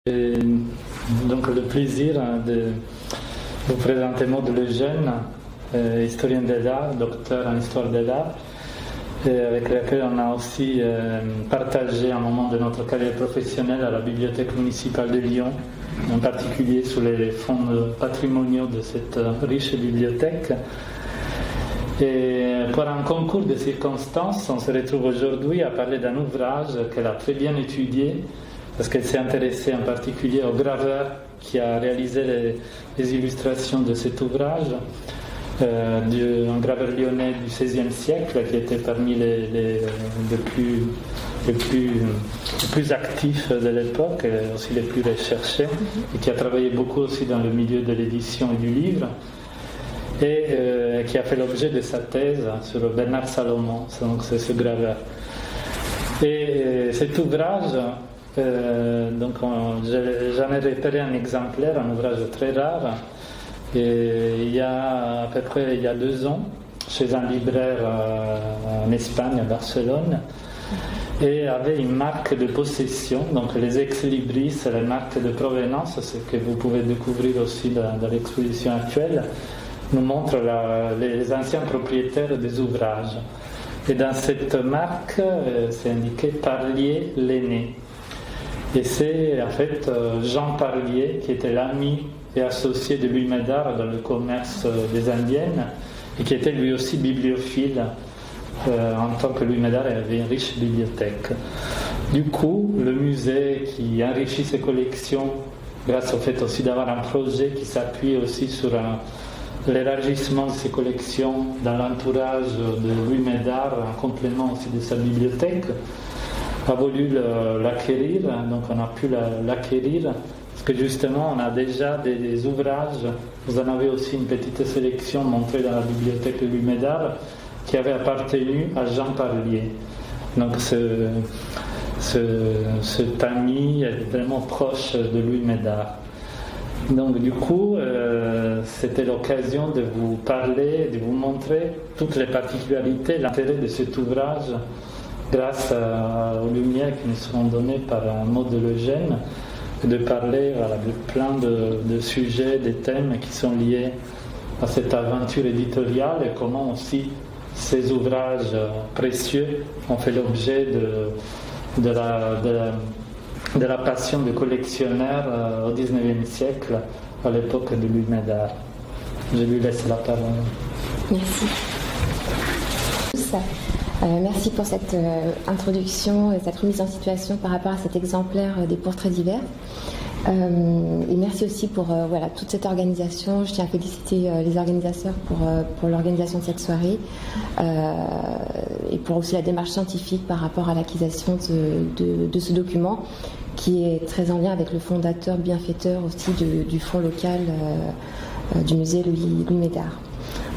J'ai donc le plaisir de vous présenter Maud Lejeune, historienne de l'art, docteur en histoire de l'art, avec laquelle on a aussi partagé un moment de notre carrière professionnelle à la Bibliothèque municipale de Lyon, en particulier sous les fonds patrimoniaux de cette riche bibliothèque. Et pour un concours de circonstances, on se retrouve aujourd'hui à parler d'un ouvrage qu'elle a très bien étudié, parce qu'elle s'est intéressée en particulier au graveur qui a réalisé les illustrations de cet ouvrage, un graveur lyonnais du XVIe siècle qui était parmi les plus actifs de l'époque, et aussi les plus recherchés, et qui a travaillé beaucoup aussi dans le milieu de l'édition et du livre, et qui a fait l'objet de sa thèse sur Bernard Salomon, donc c'est ce graveur. Et cet ouvrage, donc j'en ai repéré un exemplaire, un ouvrage très rare, et il y a à peu près 2 ans, chez un libraire en Espagne, à Barcelone, et avait une marque de possession, donc les ex-libris, les marques de provenance, ce que vous pouvez découvrir aussi dans l'exposition actuelle, nous montrent les anciens propriétaires des ouvrages. Et dans cette marque, c'est indiqué Parlier l'aîné. Et c'est en fait Jean Parlier, qui était l'ami et associé de Louis Médard dans le commerce des Indiennes, et qui était lui aussi bibliophile, en tant que Louis Médard avait une riche bibliothèque. Du coup, le musée qui enrichit ses collections, grâce au fait aussi d'avoir un projet qui s'appuie aussi sur l'élargissement de ses collections dans l'entourage de Louis Médard, en complément aussi de sa bibliothèque, a voulu l'acquérir, donc on a pu l'acquérir, parce que justement on a déjà des ouvrages, vous en avez aussi une petite sélection montrée dans la bibliothèque de Louis Médard, qui avait appartenu à Jean Parlier. Donc cet ami est vraiment proche de Louis Médard. Donc du coup, c'était l'occasion de vous parler, de vous montrer toutes les particularités, l'intérêt de cet ouvrage, grâce aux lumières qui nous seront données par Maud Lejeune, de parler de plein de sujets, des thèmes qui sont liés à cette aventure éditoriale, et comment aussi ces ouvrages précieux ont fait l'objet de la passion des collectionneurs au XIXe siècle, à l'époque de Louis Médard. Je lui laisse la parole. Merci. Merci pour cette introduction et cette remise en situation par rapport à cet exemplaire des portraits divers. Et merci aussi pour toute cette organisation. Je tiens à féliciter les organisateurs pour l'organisation de cette soirée, et pour aussi la démarche scientifique par rapport à l'acquisition de ce document, qui est très en lien avec le fondateur, bienfaiteur aussi du fonds local du musée Louis Médard.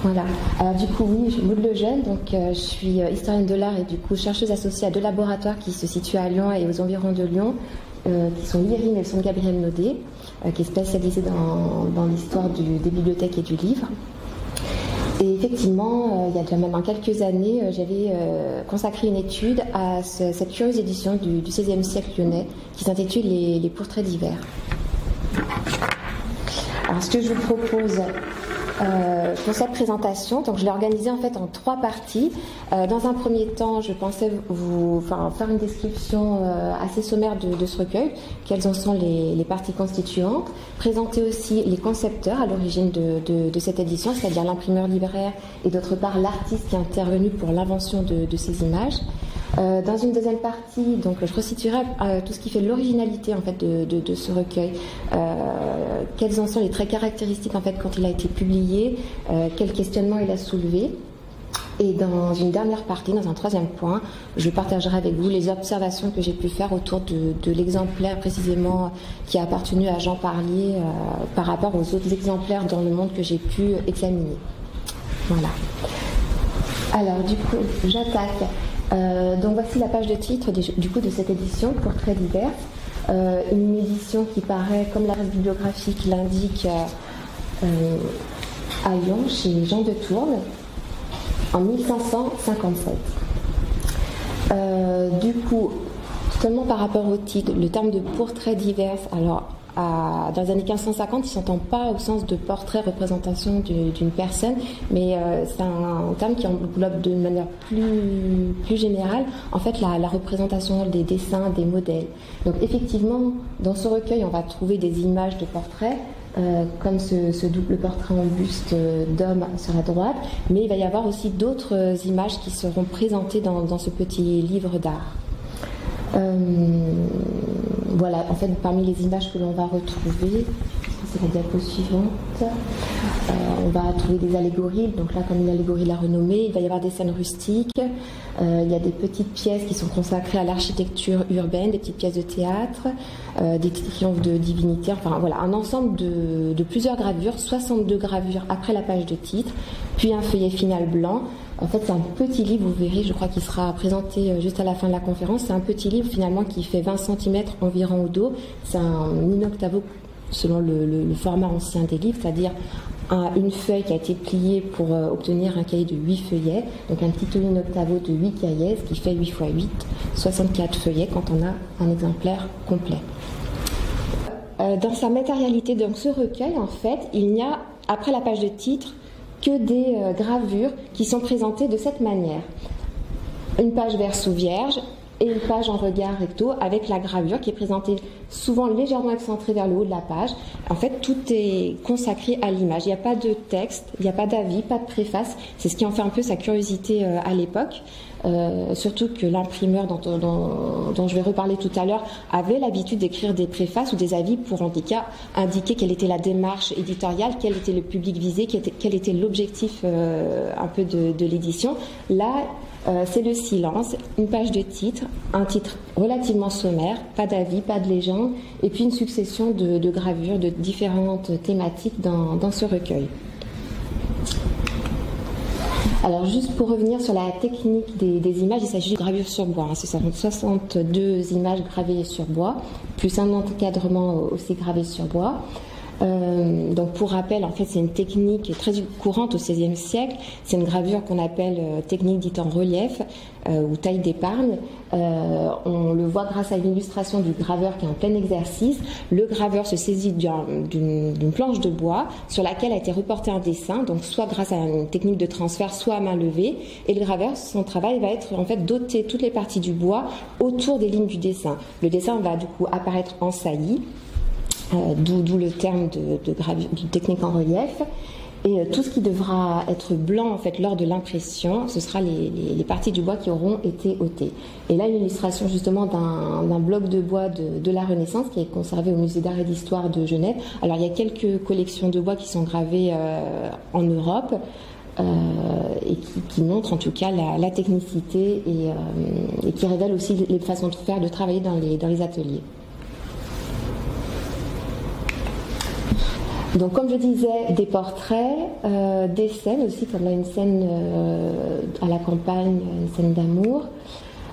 Voilà. Alors du coup, oui, je suis Maud Lejeune, donc je suis historienne de l'art et du coup chercheuse associée à 2 laboratoires qui se situent à Lyon et aux environs de Lyon, qui sont l'IRIN et le Centre Gabriel Naudet, qui est spécialisé dans l'histoire des bibliothèques et du livre. Et effectivement, il y a déjà maintenant quelques années, j'avais consacré une étude à cette curieuse édition du XVIe siècle lyonnais qui s'intitule les portraits divers. Alors ce que je vous propose pour cette présentation, donc je l'ai organisée en fait en 3 parties. Dans un premier temps, je pensais faire une description assez sommaire de ce recueil, quelles en sont les parties constituantes, présenter aussi les concepteurs à l'origine de cette édition, c'est-à-dire l'imprimeur libraire et d'autre part l'artiste qui est intervenu pour l'invention de ces images. Dans une deuxième partie, donc, je resituerai tout ce qui fait l'originalité en fait de ce recueil, quels en sont les traits caractéristiques en fait quand il a été publié, quels questionnements il a soulevé. Et dans une dernière partie, dans un 3e point, je partagerai avec vous les observations que j'ai pu faire autour de l'exemplaire précisément qui a appartenu à Jean Parlier par rapport aux autres exemplaires dans le monde que j'ai pu examiner. Voilà. Alors du coup, j'attaque. Donc voici la page de titre du coup de cette édition, Portraits divers, une édition qui paraît, comme la bibliographique l'indique, à Lyon, chez Jean de Tourne, en 1557. Du coup, tout Seulement par rapport au titre, le terme de portrait divers, alors dans les années 1550, il ne s'entend pas au sens de portrait, représentation d'une personne, mais c'est un terme qui englobe de manière plus générale, en fait, la représentation des dessins, des modèles. Donc effectivement, dans ce recueil, on va trouver des images de portraits, comme ce double portrait en buste d'homme sur la droite, mais il va y avoir aussi d'autres images qui seront présentées dans ce petit livre d'art. Voilà, en fait, parmi les images que l'on va retrouver, c'est la diapo suivante, on va trouver des allégories, donc là, comme une allégorie de la renommée, il va y avoir des scènes rustiques, il y a des petites pièces qui sont consacrées à l'architecture urbaine, des petites pièces de théâtre, des triomphes de divinité, enfin voilà, un ensemble de plusieurs gravures, 62 gravures après la page de titre, puis un feuillet final blanc. En fait, c'est un petit livre, vous verrez, je crois qu'il sera présenté juste à la fin de la conférence. C'est un petit livre finalement qui fait 20 cm environ au dos. C'est un in-octavo selon le format ancien des livres, c'est-à-dire une feuille qui a été pliée pour obtenir un cahier de 8 feuillets. Donc un petit in-octavo de 8 cahiers, ce qui fait 8 x 8, 64 feuillets quand on a un exemplaire complet. Dans sa matérialité, donc ce recueil, en fait, il n'y a, après la page de titre, que des gravures qui sont présentées de cette manière. Une page verso vierge et une page en regard recto avec la gravure qui est présentée souvent légèrement excentrée vers le haut de la page. En fait, tout est consacré à l'image. Il n'y a pas de texte, il n'y a pas d'avis, pas de préface. C'est ce qui en fait un peu sa curiosité à l'époque. Surtout que l'imprimeur dont je vais reparler tout à l'heure avait l'habitude d'écrire des préfaces ou des avis pour en tout cas indiquer quelle était la démarche éditoriale, quel était le public visé, quel était l'objectif un peu de l'édition. Là, c'est le silence, une page de titre, un titre relativement sommaire, pas d'avis, pas de légende, et puis une succession de gravures de différentes thématiques dans ce recueil. Alors juste pour revenir sur la technique des images, il s'agit de gravure sur bois. Ce sont 62 images gravées sur bois, plus un encadrement aussi gravé sur bois. Donc pour rappel, en fait, c'est une technique très courante au XVIe siècle. C'est une gravure qu'on appelle technique dite en relief ou taille d'épargne. On le voit grâce à une illustration du graveur qui est en plein exercice. Le graveur se saisit d'une planche de bois sur laquelle a été reporté un dessin, donc soit grâce à une technique de transfert, soit à main levée. Et le graveur, son travail va être en fait d'ôter toutes les parties du bois autour des lignes du dessin. Le dessin va du coup apparaître en saillie. D'où le terme de technique en relief. Et tout ce qui devra être blanc en fait lors de l'impression, ce sera les parties du bois qui auront été ôtées. Et là, une illustration justement d'un bloc de bois de la Renaissance qui est conservé au musée d'art et d'histoire de Genève. Alors il y a quelques collections de bois qui sont gravées en Europe et qui montrent en tout cas la technicité et qui révèlent aussi les façons de travailler dans les ateliers. Donc, comme je disais, des portraits, des scènes aussi, comme là une scène à la campagne, une scène d'amour,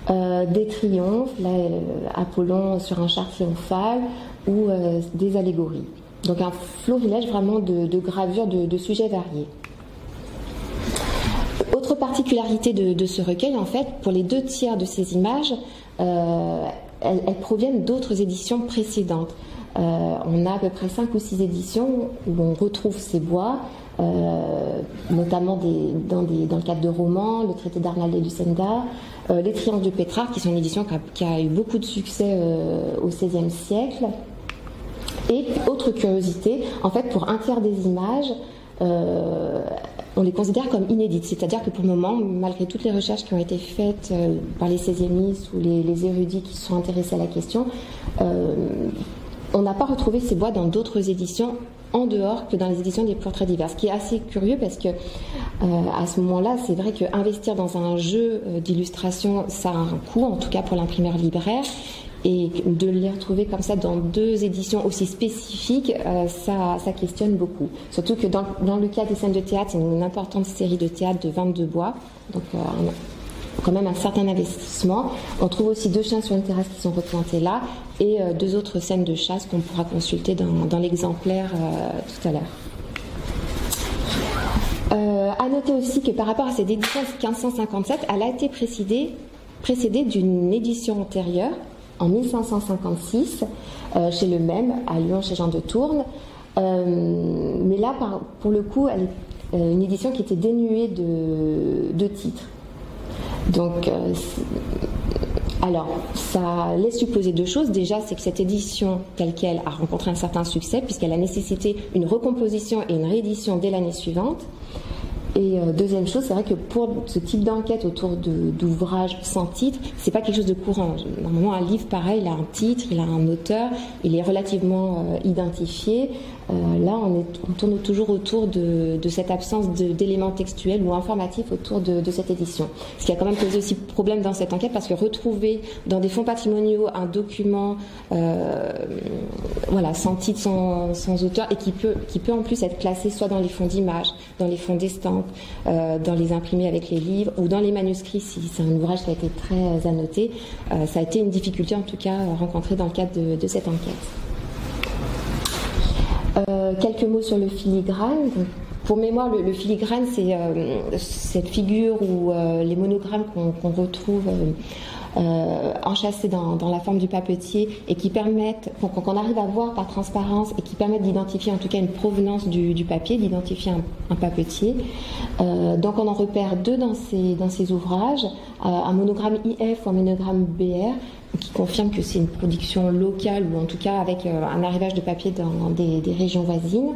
des triomphes, là Apollon sur un char triomphal, ou des allégories. Donc un florilège vraiment de gravures de sujets variés. Autre particularité de ce recueil, en fait, pour les 2/3 de ces images, elles proviennent d'autres éditions précédentes. On a à peu près 5 ou 6 éditions où on retrouve ces bois, notamment dans le cadre de romans, le traité d'Arnald et Lucenda, les Triomphes de Pétrarque, qui sont une édition qui a eu beaucoup de succès au XVIe siècle. Et autre curiosité, en fait, pour un tiers des images, on les considère comme inédites, c'est-à-dire que pour le moment, malgré toutes les recherches qui ont été faites par les XVIistes ou les érudits qui se sont intéressés à la question, on n'a pas retrouvé ces bois dans d'autres éditions en dehors que dans les éditions des portraits divers, ce qui est assez curieux parce que à ce moment-là, c'est vrai qu'investir dans un jeu d'illustration, ça a un coût, en tout cas pour l'imprimeur libraire, et de les retrouver comme ça dans 2 éditions aussi spécifiques, ça questionne beaucoup. Surtout que dans le cas des scènes de théâtre, c'est une importante série de théâtre de 22 bois, donc quand même un certain investissement. On trouve aussi 2 chiens sur une terrasse qui sont représentés là, et 2 autres scènes de chasse qu'on pourra consulter dans l'exemplaire tout à l'heure. À noter aussi que par rapport à cette édition 1557, elle a été précédée d'une édition antérieure, en 1556 chez le même, à Lyon, chez Jean de Tourne. Mais là, pour le coup, elle est une édition qui était dénuée de titres. Donc, alors, ça laisse supposer deux choses. Déjà, c'est que cette édition telle qu'elle a rencontré un certain succès, puisqu'elle a nécessité une recomposition et une réédition dès l'année suivante. Et deuxième chose, c'est vrai que pour ce type d'enquête autour d'ouvrages sans titre, c'est pas quelque chose de courant. Normalement, un livre pareil, il a un titre, il a un auteur, il est relativement identifié. Là, on tourne toujours autour de cette absence d'éléments textuels ou informatifs autour de cette édition. Ce qui a quand même posé aussi problème dans cette enquête, parce que retrouver dans des fonds patrimoniaux un document sans titre, sans auteur, et qui peut en plus être classé soit dans les fonds d'images, dans les fonds d'estampes, dans les imprimés avec les livres ou dans les manuscrits si c'est un ouvrage qui a été très annoté. Ça a été une difficulté en tout cas rencontrée dans le cadre de cette enquête. Quelques mots sur le filigrane. Donc, pour mémoire, le filigrane, c'est cette figure où les monogrammes qu'on retrouve enchâssés dans la forme du papetier et qui permettent, qu'on arrive à voir par transparence et qui permettent d'identifier en tout cas une provenance du papier, d'identifier un papetier. Donc on en repère deux dans ces ouvrages, un monogramme IF ou un monogramme BR, qui confirme que c'est une production locale ou en tout cas avec un arrivage de papier dans des régions voisines.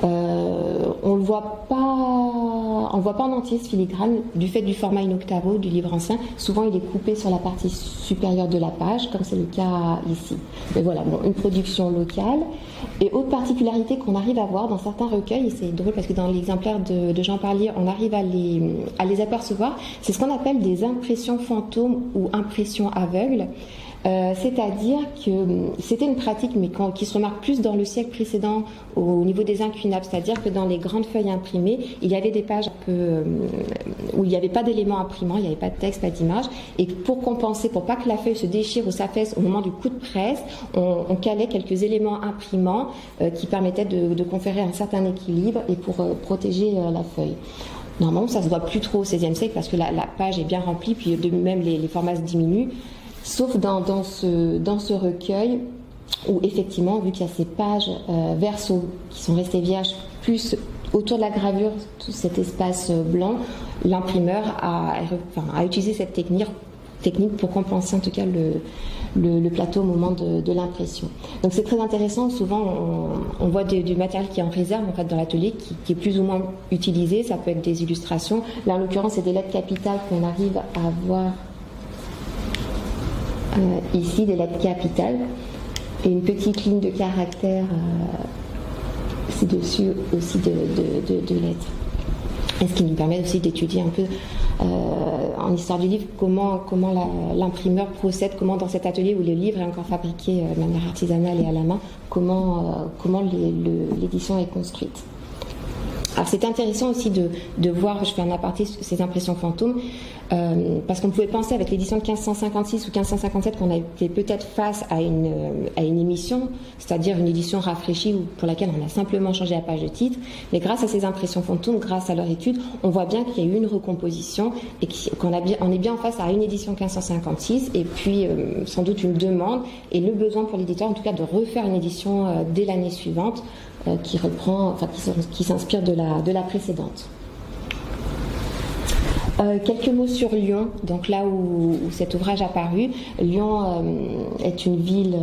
On le voit pas en entier ce filigrane du fait du format in octavo du livre ancien. Souvent il est coupé sur la partie supérieure de la page, comme c'est le cas ici. Mais voilà, une production locale. Et autre particularité qu'on arrive à voir dans certains recueils, et c'est drôle parce que dans l'exemplaire de Jean Parlier, on arrive à les apercevoir, c'est ce qu'on appelle des impressions fantômes ou impressions aveugles. C'est-à-dire que c'était une pratique mais qui se remarque plus dans le siècle précédent au niveau des incunables, c'est-à-dire que dans les grandes feuilles imprimées, il y avait des pages où il n'y avait pas d'éléments imprimants, il n'y avait pas de texte, pas d'image, et pour compenser, pour pas que la feuille se déchire ou s'affaisse au moment du coup de presse, on calait quelques éléments imprimants qui permettaient de conférer un certain équilibre et pour protéger la feuille. Normalement, ça se voit plus trop au XVIe siècle parce que la page est bien remplie, puis de même les formats se diminuent. Sauf dans ce recueil où effectivement, vu qu'il y a ces pages verso qui sont restées vierges, plus autour de la gravure, tout cet espace blanc, l'imprimeur a utilisé cette technique pour compenser en tout cas le plateau au moment de l'impression. Donc c'est très intéressant, souvent on voit du matériel qui est en réserve en fait, dans l'atelier, qui est plus ou moins utilisé, ça peut être des illustrations. Là en l'occurrence c'est des lettres capitales qu'on arrive à voir ici, des lettres capitales et une petite ligne de caractère ci-dessus aussi de lettres. Et ce qui nous permet aussi d'étudier un peu en histoire du livre comment l'imprimeur procède, comment dans cet atelier où le livre est encore fabriqué de manière artisanale et à la main, comment l'édition est construite. Alors c'est intéressant aussi de voir, je fais un aparté sur ces impressions fantômes, parce qu'on pouvait penser avec l'édition de 1556 ou 1557 qu'on était peut-être face à une émission, c'est-à-dire une édition rafraîchie pour laquelle on a simplement changé la page de titre, mais grâce à ces impressions fantômes, grâce à leur étude, on voit bien qu'il y a eu une recomposition et qu'on est bien en face à une édition 1556 et puis sans doute une demande et le besoin pour l'éditeur en tout cas de refaire une édition dès l'année suivante qui reprend, qui s'inspire de la précédente. Quelques mots sur Lyon, donc là où cet ouvrage a paru. Lyon est une ville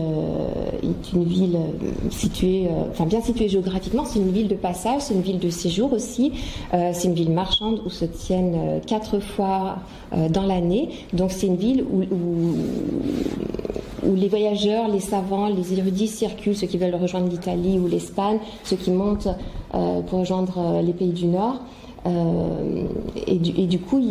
située, bien située géographiquement. C'est une ville de passage, c'est une ville de séjour aussi. C'est une ville marchande où se tiennent 4 foires dans l'année. Donc c'est une ville où les voyageurs, les savants, les érudits circulent, ceux qui veulent rejoindre l'Italie ou l'Espagne, ceux qui montent pour rejoindre les pays du Nord. Et du coup,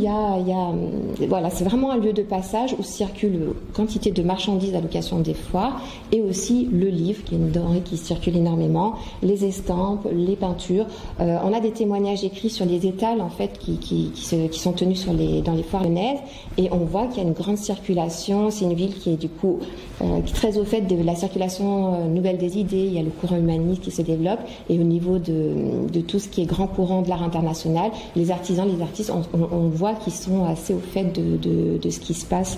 c'est vraiment un lieu de passage où circule quantité de marchandises à l'occasion des foires et aussi le livre, qui est une denrée qui circule énormément, les estampes, les peintures. On a des témoignages écrits sur les étals en fait qui sont tenus dans les foires lyonnaises et on voit qu'il y a une grande circulation. C'est une ville qui est du coup qui est très au fait de la circulation nouvelle des idées. Il y a le courant humaniste qui se développe et au niveau de tout ce qui est grand courant de l'art international, international. Les artisans, les artistes, on voit qu'ils sont assez au fait de ce qui se passe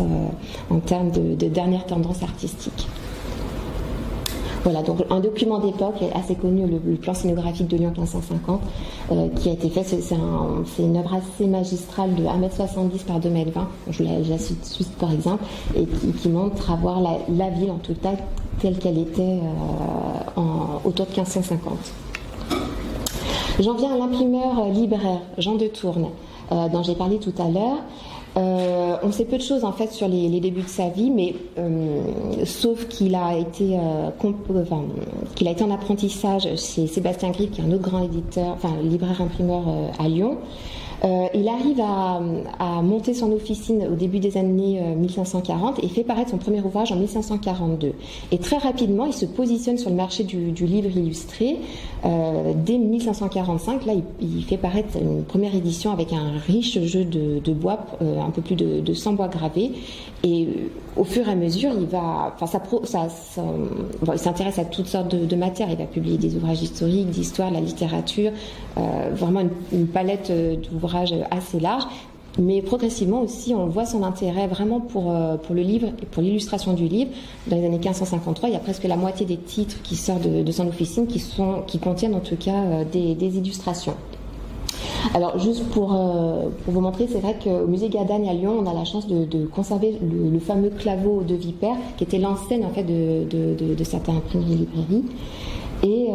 en termes de dernières tendances artistiques. Voilà, donc un document d'époque assez connu, le plan scénographique de Lyon 1550, qui a été fait. C'est une œuvre assez magistrale de 1,70 m par 2,20 m. Je la cite par exemple, et qui montre avoir la ville en tout cas telle qu'elle était autour de 1550. J'en viens à l'imprimeur libraire Jean de Tourne, dont j'ai parlé tout à l'heure. On sait peu de choses en fait sur les débuts de sa vie, mais sauf qu'il a été en apprentissage chez Sébastien Grive, qui est un autre grand éditeur, libraire imprimeur à Lyon. Il arrive à monter son officine au début des années 1540 et fait paraître son premier ouvrage en 1542. Et très rapidement, il se positionne sur le marché du livre illustré. Dès 1545, là, il fait paraître une première édition avec un riche jeu de bois, un peu plus de 100 bois gravés. Et au fur et à mesure, il s'intéresse à toutes sortes de matières. Il va publier des ouvrages historiques, d'histoire, de la littérature, vraiment une palette d'ouvrages assez large. Mais progressivement aussi, on voit son intérêt vraiment pour le livre et pour l'illustration du livre. Dans les années 1553, il y a presque la moitié des titres qui sortent de son officine qui contiennent en tout cas des illustrations. Alors juste pour vous montrer, c'est vrai qu'au musée Gadagne à Lyon, on a la chance de conserver le fameux claveau de Vipère, qui était l'enseigne en fait de certaines imprimeries et librairies. Et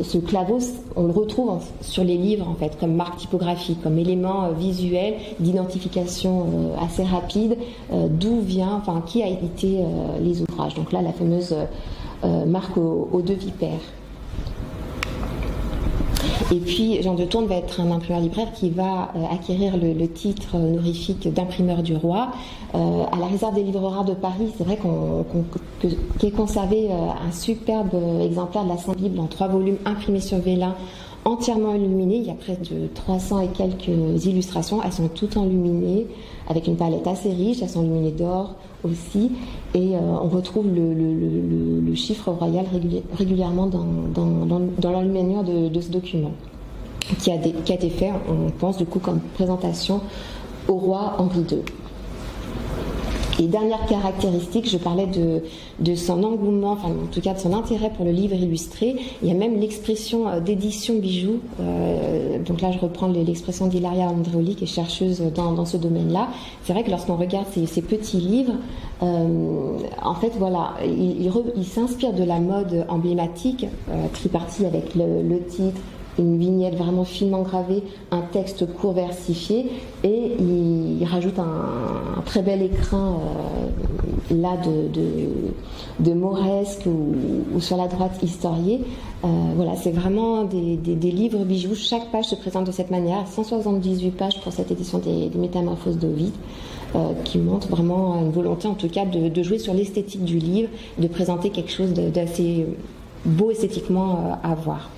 ce claveau, on le retrouve sur les livres en fait, comme marque typographique, comme élément visuel d'identification assez rapide, d'où vient, qui a édité les ouvrages. Donc là, la fameuse marque aux deux vipères. Et puis Jean de Tourne va être un imprimeur libraire qui va acquérir le titre honorifique d'imprimeur du roi. À la réserve des livres rares de Paris, c'est vrai qu'est conservé un superbe exemplaire de la Sainte Bible en 3 volumes imprimés sur vélin, entièrement illuminés. Il y a près de 300 et quelques illustrations. Elles sont toutes enluminées avec une palette assez riche. Elles sont illuminées d'or aussi. Et on retrouve le chiffre royal régulièrement dans l'enluminure de ce document, qui a été fait, on pense, du coup, comme présentation au roi Henri II. Et dernière caractéristique, je parlais de son engouement, en tout cas de son intérêt pour le livre illustré. Il y a même l'expression d'édition bijou. Donc là, je reprends l'expression d'Hilaria Andreoli, qui est chercheuse dans ce domaine-là. C'est vrai que lorsqu'on regarde ces petits livres, en fait, voilà, il s'inspire de la mode emblématique, tripartie avec le titre, une vignette vraiment finement gravée, un texte court versifié, et il rajoute un très bel écrin là de mauresque ou sur la droite historiée. Voilà, c'est vraiment des livres bijoux. Chaque page se présente de cette manière. 178 pages pour cette édition des Métamorphoses d'Ovide, qui montre vraiment une volonté, en tout cas, de jouer sur l'esthétique du livre, de présenter quelque chose d'assez beau esthétiquement à voir.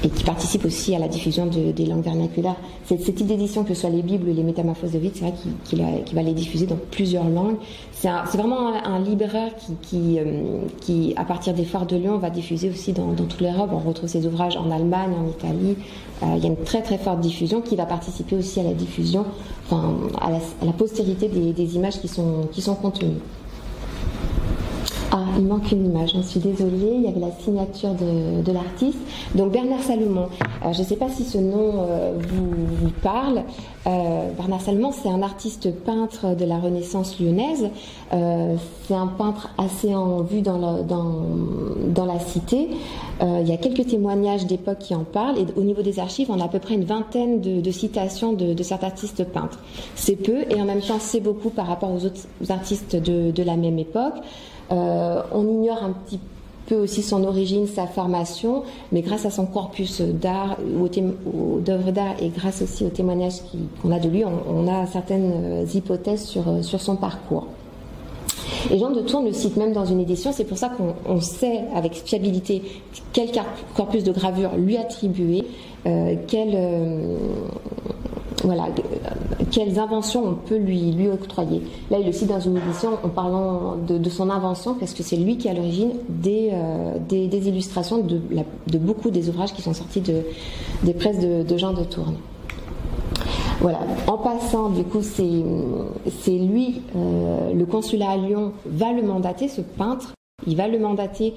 Et qui participe aussi à la diffusion des langues vernaculaires. Ce type d'édition, que ce soit les Bibles ou les Métamorphoses d'Ovide, c'est vrai qu'il va les diffuser dans plusieurs langues. C'est vraiment un libraire qui, à partir des foires de Lyon, va diffuser aussi dans toute l'Europe. On retrouve ses ouvrages en Allemagne, en Italie. Il y a une très très forte diffusion qui va participer aussi à la diffusion, à la postérité des images qui sont contenues. Ah, il manque une image, j'en suis désolée, il y avait la signature de l'artiste. Donc Bernard Salomon, je ne sais pas si ce nom vous parle. Bernard Salomon, c'est un artiste peintre de la Renaissance lyonnaise. C'est un peintre assez en vue dans la cité. Il y a quelques témoignages d'époque qui en parlent, et au niveau des archives, on a à peu près une vingtaine de citations de certains artistes peintres. C'est peu, et en même temps c'est beaucoup par rapport aux autres artistes de la même époque. On ignore un petit peu aussi son origine, sa formation, mais grâce à son corpus d'art, d'œuvres d'art, et grâce aussi aux témoignages qu'on a de lui, on a certaines hypothèses sur son parcours. Et Jean de Tourne le cite même dans une édition. C'est pour ça qu'on sait avec fiabilité quel corpus de gravure lui attribuer, voilà, quelles inventions on peut lui octroyer. Là, il le cite dans une édition en parlant de son invention, parce que c'est lui qui est à l'origine des illustrations de beaucoup des ouvrages qui sont sortis des presses de Jean de Tourne. Voilà. En passant, du coup, c'est lui, le consulat à Lyon va le mandater, ce peintre. Il va le mandater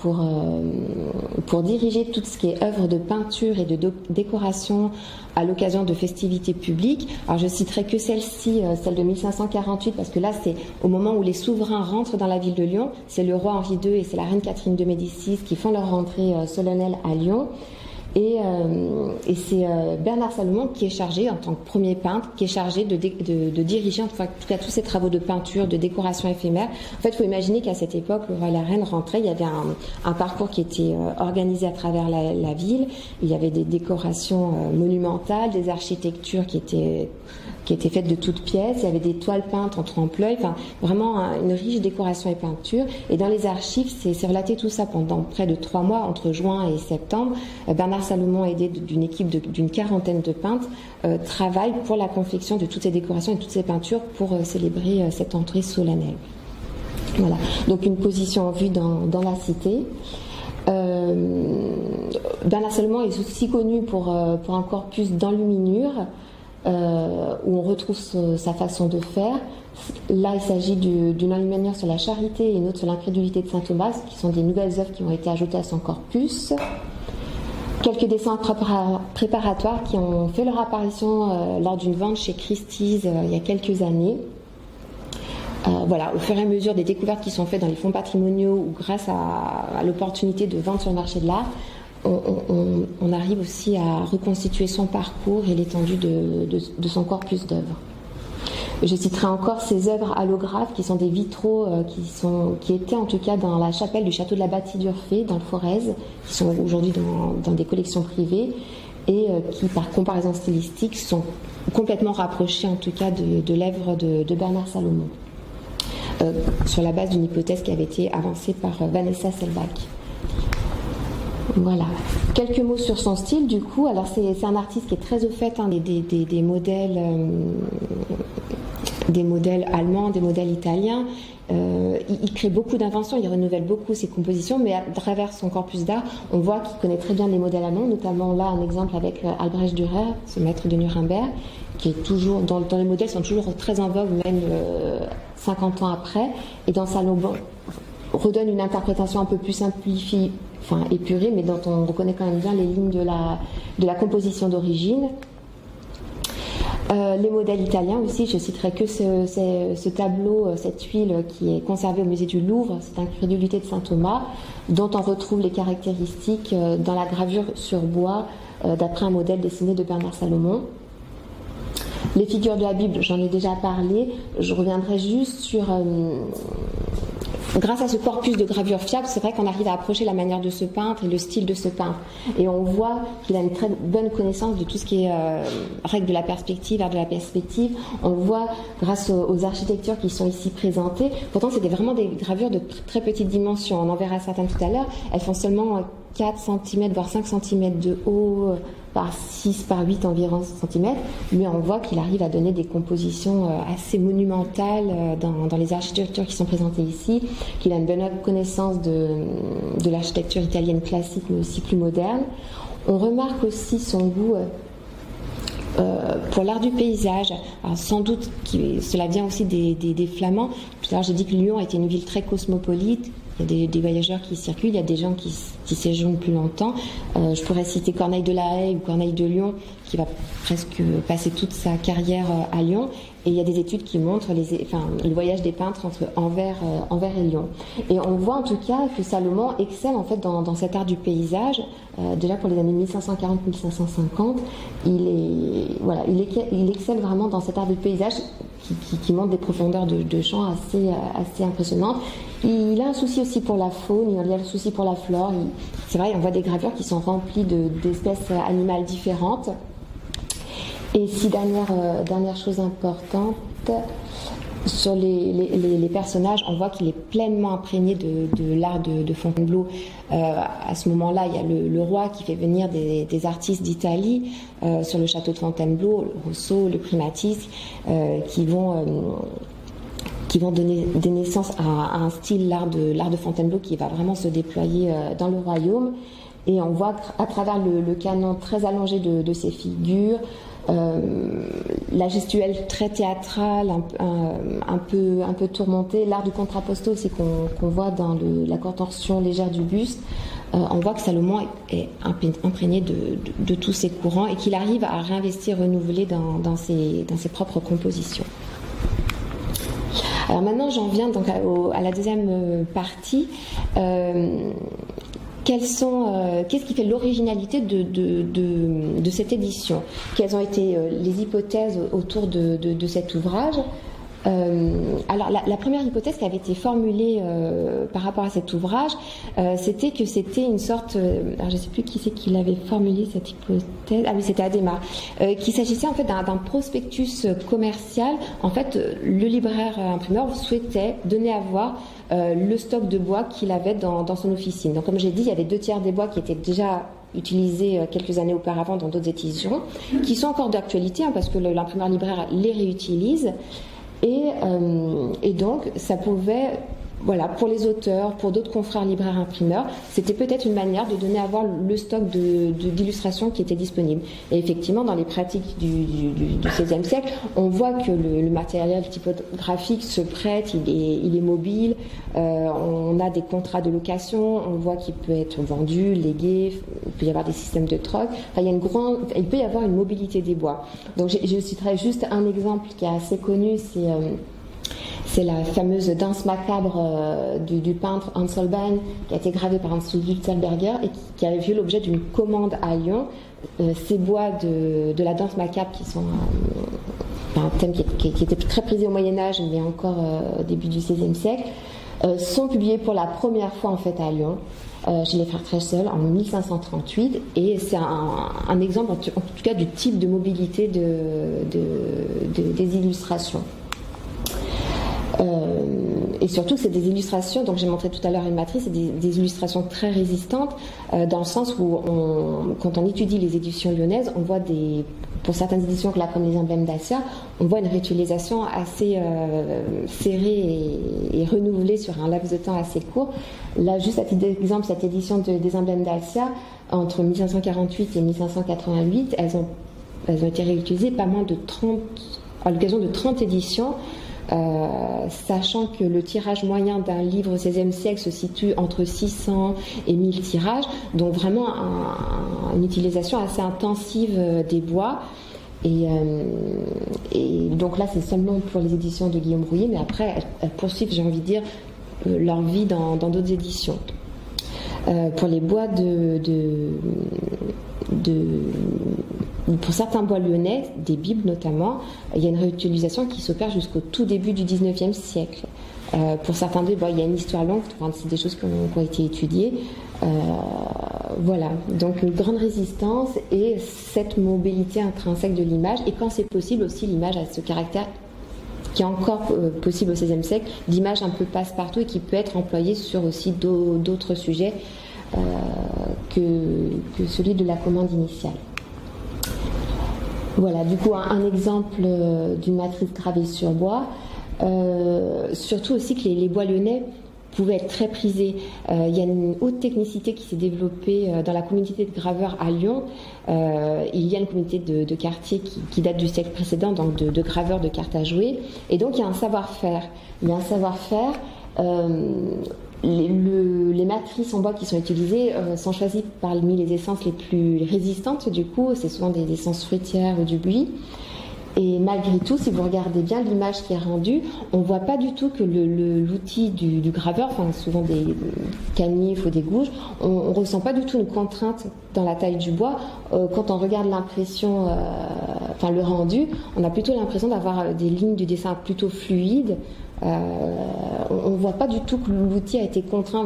pour diriger tout ce qui est œuvre de peinture et de décoration à l'occasion de festivités publiques. Alors je citerai que celle-ci, celle de 1548, parce que là c'est au moment où les souverains rentrent dans la ville de Lyon. C'est le roi Henri II et c'est la reine Catherine de Médicis qui font leur rentrée solennelle à Lyon. Et c'est Bernard Salomon qui est chargé, en tant que premier peintre, qui est chargé de diriger en tout cas tous ces travaux de peinture, de décoration éphémère. En fait, il faut imaginer qu'à cette époque, le roi et la reine rentraient, il y avait un parcours qui était organisé à travers la ville. Il y avait des décorations monumentales, des architectures qui étaient faites de toutes pièces. Il y avait des toiles peintes en trompe-l'œil, enfin vraiment une riche décoration et peinture. Et dans les archives, c'est relaté tout ça pendant près de 3 mois, entre juin et septembre. Bernard Salomon, aidé d'une équipe d'une quarantaine de peintres, travaille pour la confection de toutes ces décorations et toutes ces peintures pour célébrer cette entrée solennelle. Voilà, donc une position en vue dans la cité. Bernard Salomon est aussi connu pour un corpus d'enluminure, où on retrouve sa façon de faire. Là, il s'agit d'une enluminure sur la charité et une autre sur l'incrédulité de saint Thomas, qui sont des nouvelles œuvres qui ont été ajoutées à son corpus. Quelques dessins préparatoires qui ont fait leur apparition lors d'une vente chez Christie's il y a quelques années. Voilà, au fur et à mesure des découvertes qui sont faites dans les fonds patrimoniaux ou grâce à l'opportunité de vente sur le marché de l'art, on arrive aussi à reconstituer son parcours et l'étendue de son corpus d'œuvres. Je citerai encore ces œuvres allographes qui sont des vitraux qui étaient en tout cas dans la chapelle du château de la Bâtie-d'Urfé dans le Forez, qui sont aujourd'hui dans des collections privées et qui par comparaison stylistique sont complètement rapprochés en tout cas de l'œuvre de Bernard Salomon, sur la base d'une hypothèse qui avait été avancée par Vanessa Selbach. Voilà. Quelques mots sur son style, du coup. Alors, c'est un artiste qui est très au fait des modèles allemands, des modèles italiens. Il crée beaucoup d'inventions, il renouvelle beaucoup ses compositions, mais à travers son corpus d'art, on voit qu'il connaît très bien les modèles allemands, notamment là un exemple avec Albrecht Dürer, ce maître de Nuremberg, qui est toujours, dont les modèles sont toujours très en vogue, même 50 ans après. Et dans Salomon, redonne une interprétation un peu plus simplifiée, enfin épurée, mais dont on reconnaît quand même bien les lignes de la composition d'origine. Les modèles italiens aussi, je citerai que ce tableau, cette huile qui est conservée au musée du Louvre, c'est Incrédulité de saint Thomas, dont on retrouve les caractéristiques dans la gravure sur bois d'après un modèle dessiné de Bernard Salomon. Les figures de la Bible, j'en ai déjà parlé, je reviendrai juste sur... grâce à ce corpus de gravure fiable, c'est vrai qu'on arrive à approcher la manière de ce peintre et le style de ce peintre. Et on voit qu'il a une très bonne connaissance de tout ce qui est règles de la perspective, art de la perspective. On voit grâce aux architectures qui sont ici présentées. Pourtant, c'est vraiment des gravures de très petite dimension. On en verra certaines tout à l'heure. Elles font seulement 4 cm, voire 5 cm de haut, par 6, par 8 environ cm, mais on voit qu'il arrive à donner des compositions assez monumentales dans les architectures qui sont présentées ici, qu'il a une bonne connaissance de l'architecture italienne classique, mais aussi plus moderne. On remarque aussi son goût pour l'art du paysage. Alors, sans doute que cela vient aussi des Flamands. Tout à l'heure, j'ai dit que Lyon était une ville très cosmopolite. Il y a des voyageurs qui circulent, il y a des gens qui séjournent plus longtemps. Je pourrais citer Corneille de la Haye ou Corneille de Lyon, qui va presque passer toute sa carrière à Lyon. Et il y a des études qui montrent le voyage des peintres entre Anvers et Lyon. Et on voit en tout cas que Salomon excelle en fait dans cet art du paysage. Déjà pour les années 1540-1550, il excelle vraiment dans cet art du paysage qui montre des profondeurs de champ assez impressionnantes. Il a un souci aussi pour la faune, il a un souci pour la flore. C'est vrai, on voit des gravures qui sont remplies d'espèces animales différentes. Et si dernière chose importante, Sur les personnages, on voit qu'il est pleinement imprégné de l'art de Fontainebleau. À ce moment-là, il y a le roi qui fait venir des artistes d'Italie sur le château de Fontainebleau, Rousseau, le Primatis, qui vont donner des naissances à un style, l'art de Fontainebleau, qui va vraiment se déployer dans le royaume. Et on voit à travers le canon très allongé de ces figures, la gestuelle très théâtrale, un peu tourmentée, l'art du contrapposto aussi qu'on voit dans la contorsion légère du buste. On voit que Salomon est imprégné de tous ces courants et qu'il arrive à réinvestir, renouveler dans ses propres compositions. Alors maintenant, j'en viens donc à la deuxième partie. Qu'est-ce qui fait l'originalité de cette édition? Quelles ont été les hypothèses autour de cet ouvrage? Alors la première hypothèse qui avait été formulée par rapport à cet ouvrage, c'était que c'était une sorte, alors je ne sais plus qui c'est qui l'avait formulé cette hypothèse, ah oui, c'était Adhémar, qu'il s'agissait en fait d'un prospectus commercial. En fait, le libraire imprimeur souhaitait donner à voir le stock de bois qu'il avait dans son officine. Donc comme j'ai dit, il y avait 2/3 des bois qui étaient déjà utilisés quelques années auparavant dans d'autres éditions, qui sont encore d'actualité parce que l'imprimeur libraire les réutilise. Et donc, ça pouvait, voilà, pour les auteurs, pour d'autres confrères libraires imprimeurs, c'était peut-être une manière de donner à voir le stock d'illustrations qui était disponible. Et effectivement, dans les pratiques du XVIe siècle, on voit que le matériel typographique se prête, il est mobile, on a des contrats de location, on voit qu'il peut être vendu, légué, il peut y avoir des systèmes de troc. Enfin, il peut y avoir une mobilité des bois. Donc, je citerai juste un exemple qui est assez connu, c'est la fameuse danse macabre du peintre Hans Holbein, qui a été gravée par Hans Lutzelberger et qui avait vu l'objet d'une commande à Lyon. Ces bois de la danse macabre, qui sont un thème qui était très prisé au Moyen-Âge, mais encore au début du XVIe siècle, sont publiés pour la première fois en fait à Lyon, chez les frères Tressel en 1538, et c'est un exemple en tout cas du type de mobilité des illustrations. Et surtout, c'est des illustrations, donc j'ai montré tout à l'heure une matrice, c'est des illustrations très résistantes, dans le sens où, quand on étudie les éditions lyonnaises, on voit pour certaines éditions, comme les emblèmes d'Assia, on voit une réutilisation assez serrée et renouvelée sur un laps de temps assez court. Là, juste à titre d'exemple, cette édition des emblèmes d'Assia, entre 1548 et 1588, elles ont été réutilisées pas moins à l'occasion de 30 éditions. Sachant que le tirage moyen d'un livre au XVIe siècle se situe entre 600 et 1000 tirages, donc vraiment une utilisation assez intensive des bois. Et donc là, c'est seulement pour les éditions de Guillaume Rouillet, mais après, elles poursuivent, j'ai envie de dire, leur vie dans d'autres éditions. Pour les bois pour certains bois lyonnais, des bibles notamment, il y a une réutilisation qui s'opère jusqu'au tout début du XIXe siècle. Pour certains des bois, il y a une histoire longue, c'est des choses qui ont été étudiées. Voilà, donc une grande résistance et cette mobilité intrinsèque de l'image, et quand c'est possible aussi, l'image a ce caractère qui est encore possible au XVIe siècle, d'image un peu passe-partout et qui peut être employée sur aussi d'autres sujets que celui de la commande initiale. Voilà, du coup, un exemple d'une matrice gravée sur bois. Surtout aussi que les bois lyonnais pouvaient être très prisés. Il y a une haute technicité qui s'est développée dans la communauté de graveurs à Lyon. Il y a une communauté de quartier qui date du siècle précédent, donc de graveurs de cartes à jouer. Et donc, il y a un savoir-faire. Les matrices en bois qui sont utilisées sont choisies parmi les essences les plus résistantes, du coup, c'est souvent des essences fruitières ou du buis. Et malgré tout, si vous regardez bien l'image qui est rendue, on ne voit pas du tout que l'outil du graveur, enfin souvent des canifs ou des gouges, on ne ressent pas du tout une contrainte dans la taille du bois. Quand on regarde l'impression, le rendu, on a plutôt l'impression d'avoir des lignes du dessin plutôt fluides. On ne voit pas du tout que l'outil a été contraint.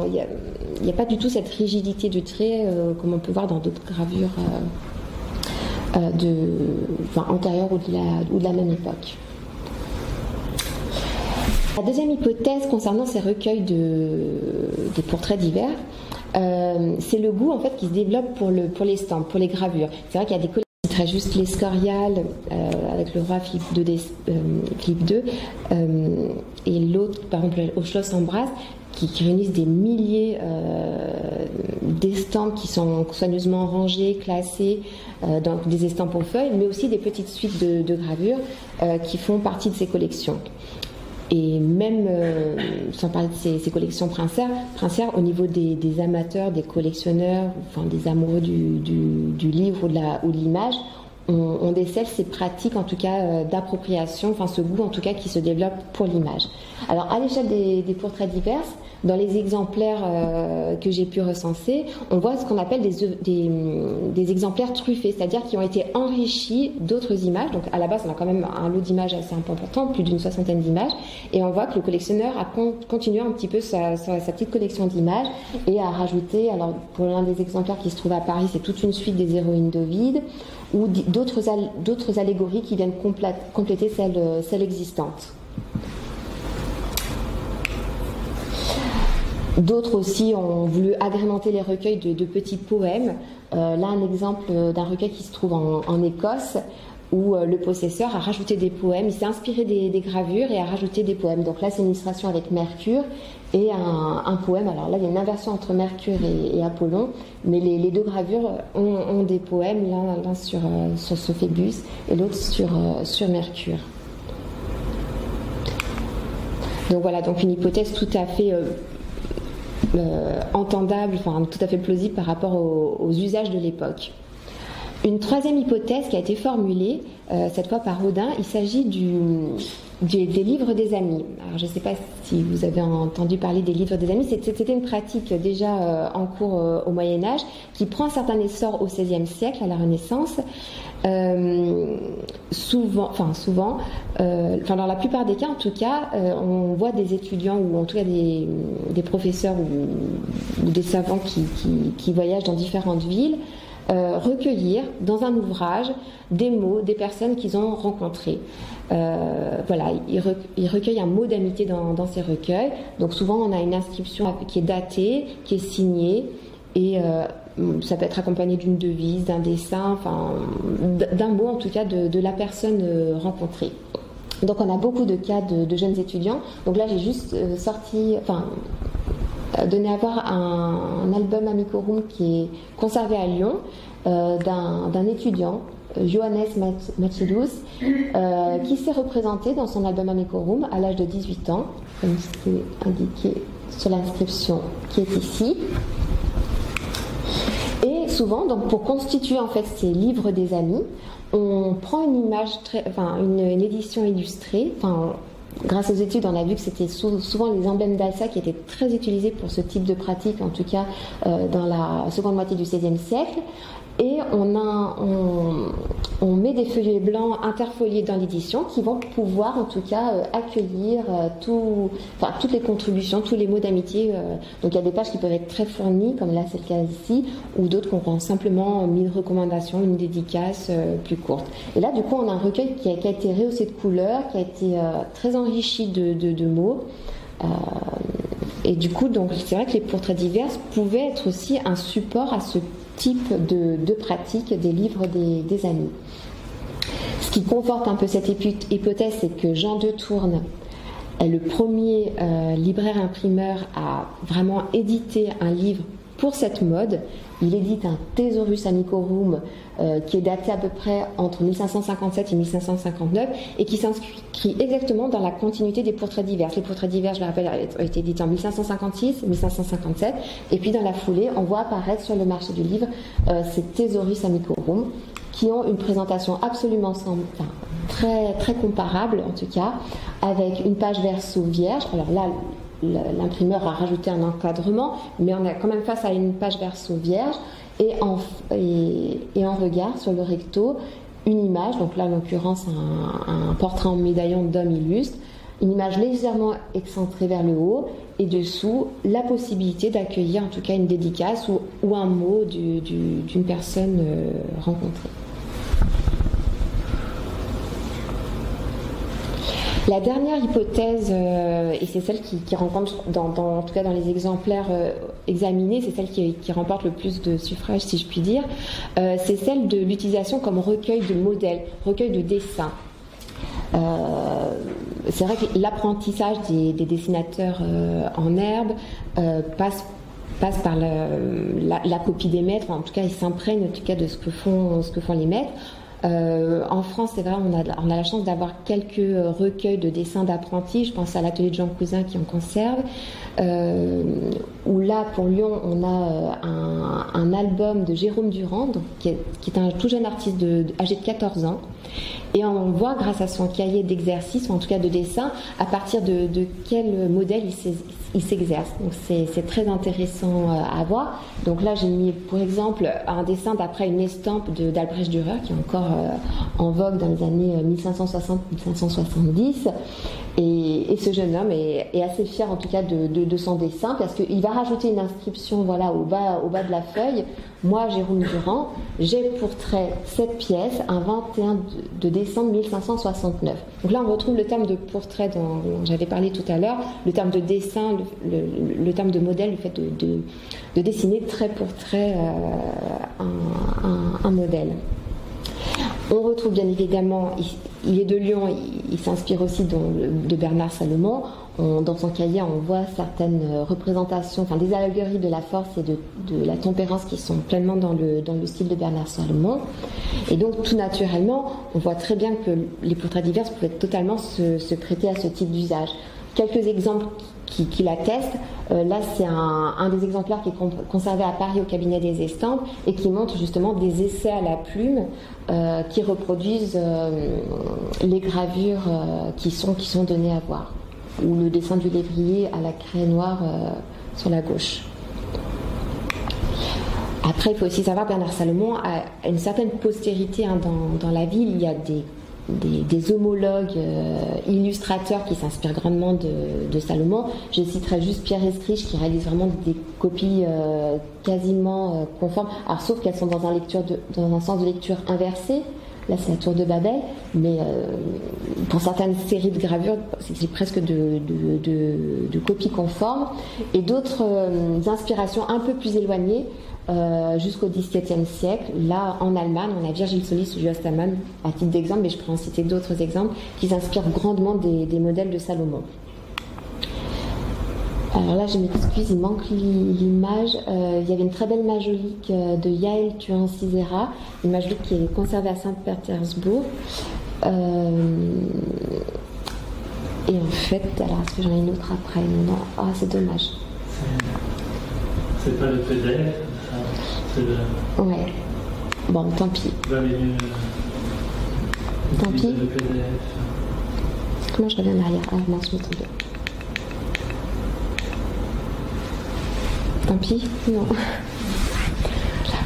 Il n'y a pas du tout cette rigidité du trait comme on peut voir dans d'autres gravures antérieures ou de la même époque. La deuxième hypothèse concernant ces recueils des portraits divers, c'est le goût en fait qui se développe pour les stampes, pour les gravures. C'est vrai qu'il y a des collections, je citerai juste l'Escorial avec le roi Philippe II et l'autre, par exemple, au Schloss Ambras, qui réunissent des milliers d'estampes qui sont soigneusement rangées, classées dans des estampes aux feuilles, mais aussi des petites suites de gravures qui font partie de ces collections. Et même, sans parler de ces collections princières, au niveau des amateurs, des collectionneurs, enfin des amoureux du livre ou de l'image, on décèle ces pratiques en tout cas d'appropriation, enfin ce goût en tout cas qui se développe pour l'image. Alors à l'échelle des portraits divers, dans les exemplaires que j'ai pu recenser, on voit ce qu'on appelle des exemplaires truffés, c'est-à-dire qui ont été enrichis d'autres images. Donc à la base, on a quand même un lot d'images assez important, plus d'une 60aine d'images, et on voit que le collectionneur a continué un petit peu sa petite collection d'images et a rajouté, alors pour l'un des exemplaires qui se trouve à Paris, c'est toute une suite des héroïnes d'Ovide, ou d'autres allégories qui viennent compléter celles existantes. D'autres aussi ont voulu agrémenter les recueils de petits poèmes. Là, un exemple d'un recueil qui se trouve en Écosse, où le possesseur a rajouté des poèmes, il s'est inspiré des gravures et a rajouté des poèmes. Donc là, c'est une illustration avec Mercure et un poème. Alors là, il y a une inversion entre Mercure et Apollon, mais les deux gravures ont des poèmes, l'un sur ce Phébus et l'autre sur Mercure. Donc voilà, donc une hypothèse tout à fait entendable, enfin tout à fait plausible par rapport aux usages de l'époque. Une troisième hypothèse qui a été formulée, cette fois par Audin, il s'agit des livres des amis. Alors je ne sais pas si vous avez entendu parler des livres des amis, c'était une pratique déjà en cours au Moyen-Âge qui prend un certain essor au XVIe siècle, à la Renaissance. Souvent, dans la plupart des cas en tout cas, on voit des étudiants ou en tout cas des professeurs ou des savants qui voyagent dans différentes villes recueillir dans un ouvrage des mots des personnes qu'ils ont rencontrées. Voilà, ils recueillent un mot d'amitié dans ces recueils. Donc souvent on a une inscription qui est datée, qui est signée et ça peut être accompagné d'une devise, d'un dessin, enfin d'un mot en tout cas de la personne rencontrée. Donc on a beaucoup de cas de jeunes étudiants. Donc là j'ai juste donné à voir un album Amicorum qui est conservé à Lyon d'un étudiant, Johannes Machilus, qui s'est représenté dans son album Amicorum à l'âge de 18 ans, comme c'est indiqué sur l'inscription qui est ici. Et souvent, donc pour constituer en fait ces livres des amis, on prend une image, une édition illustrée. Grâce aux études, on a vu que c'était souvent les emblèmes d'Alsace qui étaient très utilisés pour ce type de pratique, en tout cas dans la seconde moitié du XVIe siècle. Et on met des feuillets blancs interfoliés dans l'édition qui vont pouvoir en tout cas accueillir toutes les contributions, tous les mots d'amitié. Donc il y a des pages qui peuvent être très fournies, comme là c'est le cas ici, ou d'autres qui auront simplement mis une recommandation, une dédicace plus courte. Et là du coup on a un recueil qui a été rehaussé de couleurs, qui a été très enrichi de mots. Et du coup donc c'est vrai que les portraits divers pouvaient être aussi un support à ce type de pratique des livres des amis. Ce qui conforte un peu cette hypothèse, c'est que Jean de Tourne est le premier libraire imprimeur à vraiment éditer un livre pour cette mode. Il édite un Thesaurus Amicorum qui est daté à peu près entre 1557 et 1559 et qui s'inscrit exactement dans la continuité des portraits divers. Les portraits divers, je le rappelle, ont été édités en 1556, 1557 et puis dans la foulée, on voit apparaître sur le marché du livre ces Thesaurus Amicorum qui ont une présentation absolument très, très comparable en tout cas, avec une page verso vierge. Alors là, l'imprimeur a rajouté un encadrement, mais on est quand même face à une page verso vierge et en regard sur le recto une image, donc là en l'occurrence un portrait en médaillon d'homme illustre, une image légèrement excentrée vers le haut et dessous la possibilité d'accueillir en tout cas une dédicace ou un mot d'une personne rencontrée. La dernière hypothèse, et c'est celle qui rencontre, en tout cas dans les exemplaires examinés, c'est celle qui remporte le plus de suffrages, si je puis dire, c'est celle de l'utilisation comme recueil de modèles, recueil de dessins. C'est vrai que l'apprentissage des dessinateurs en herbe passe par la copie des maîtres, en tout cas ils s'imprègnent en tout cas de ce que font les maîtres. En France, c'est vrai, on a la chance d'avoir quelques recueils de dessins d'apprentis. Je pense à l'atelier de Jean Cousin qui en conserve. Où là, pour Lyon, on a un album de Jérôme Durand, qui est un tout jeune artiste âgé de 14 ans. Et on voit, grâce à son cahier d'exercice, ou en tout cas de dessin, à partir de quel modèle il s'exerce. Donc c'est très intéressant à voir. Donc là, j'ai mis, pour exemple, un dessin d'après une estampe d'Albrecht Dürer, qui est encore en vogue dans les années 1560-1570. Et ce jeune homme est assez fier, en tout cas, de son dessin, parce qu'il va rajouter une inscription, voilà, au bas de la feuille. Moi, Jérôme Durand, j'ai pour trait cette pièce, un 21 de décembre 1569. Donc là, on retrouve le terme de portrait dont j'avais parlé tout à l'heure, le terme de dessin, le terme de modèle, le fait de dessiner trait pour trait un modèle. On retrouve bien évidemment, il est de Lyon, il s'inspire aussi de Bernard Salomon. Dans son cahier, on voit certaines représentations, enfin des allégories de la force et de la tempérance qui sont pleinement dans le style de Bernard Salomon. Et donc, tout naturellement, on voit très bien que les portraits divers pouvaient totalement se prêter à ce type d'usage. Quelques exemples qui l'attestent. Là, c'est un des exemplaires qui est conservé à Paris au cabinet des estampes et qui montre justement des essais à la plume qui reproduisent les gravures qui sont données à voir, ou le dessin du lévrier à la craie noire sur la gauche. Après, il faut aussi savoir que Bernard Salomon a une certaine postérité dans la ville. Il y a des homologues illustrateurs qui s'inspirent grandement de Salomon. Je citerai juste Pierre Escriche qui réalise vraiment des copies quasiment conformes, alors sauf qu'elles sont dans un sens de lecture inversé. Là, c'est la tour de Babel, mais pour certaines séries de gravures, c'est presque de copies conformes, et d'autres inspirations un peu plus éloignées jusqu'au XVIIe siècle. Là, en Allemagne, on a Virgil Solis ou Jost Amann à titre d'exemple, mais je peux en citer d'autres exemples qui s'inspirent grandement des modèles de Salomon. Alors là, je m'excuse, il manque l'image. Il y avait une très belle majolique de Yael Tuan-Cizera, une majolique qui est conservée à Saint-Pétersbourg. Et en fait, alors est-ce que j'en ai une autre après? Non, c'est dommage. C'est pas le PDF, c'est le... Ouais. Bon, tant pis. Tant pis. Le PDF. Comment je reviens en arrière? Ah mince, je me trompe. Tant pis, non.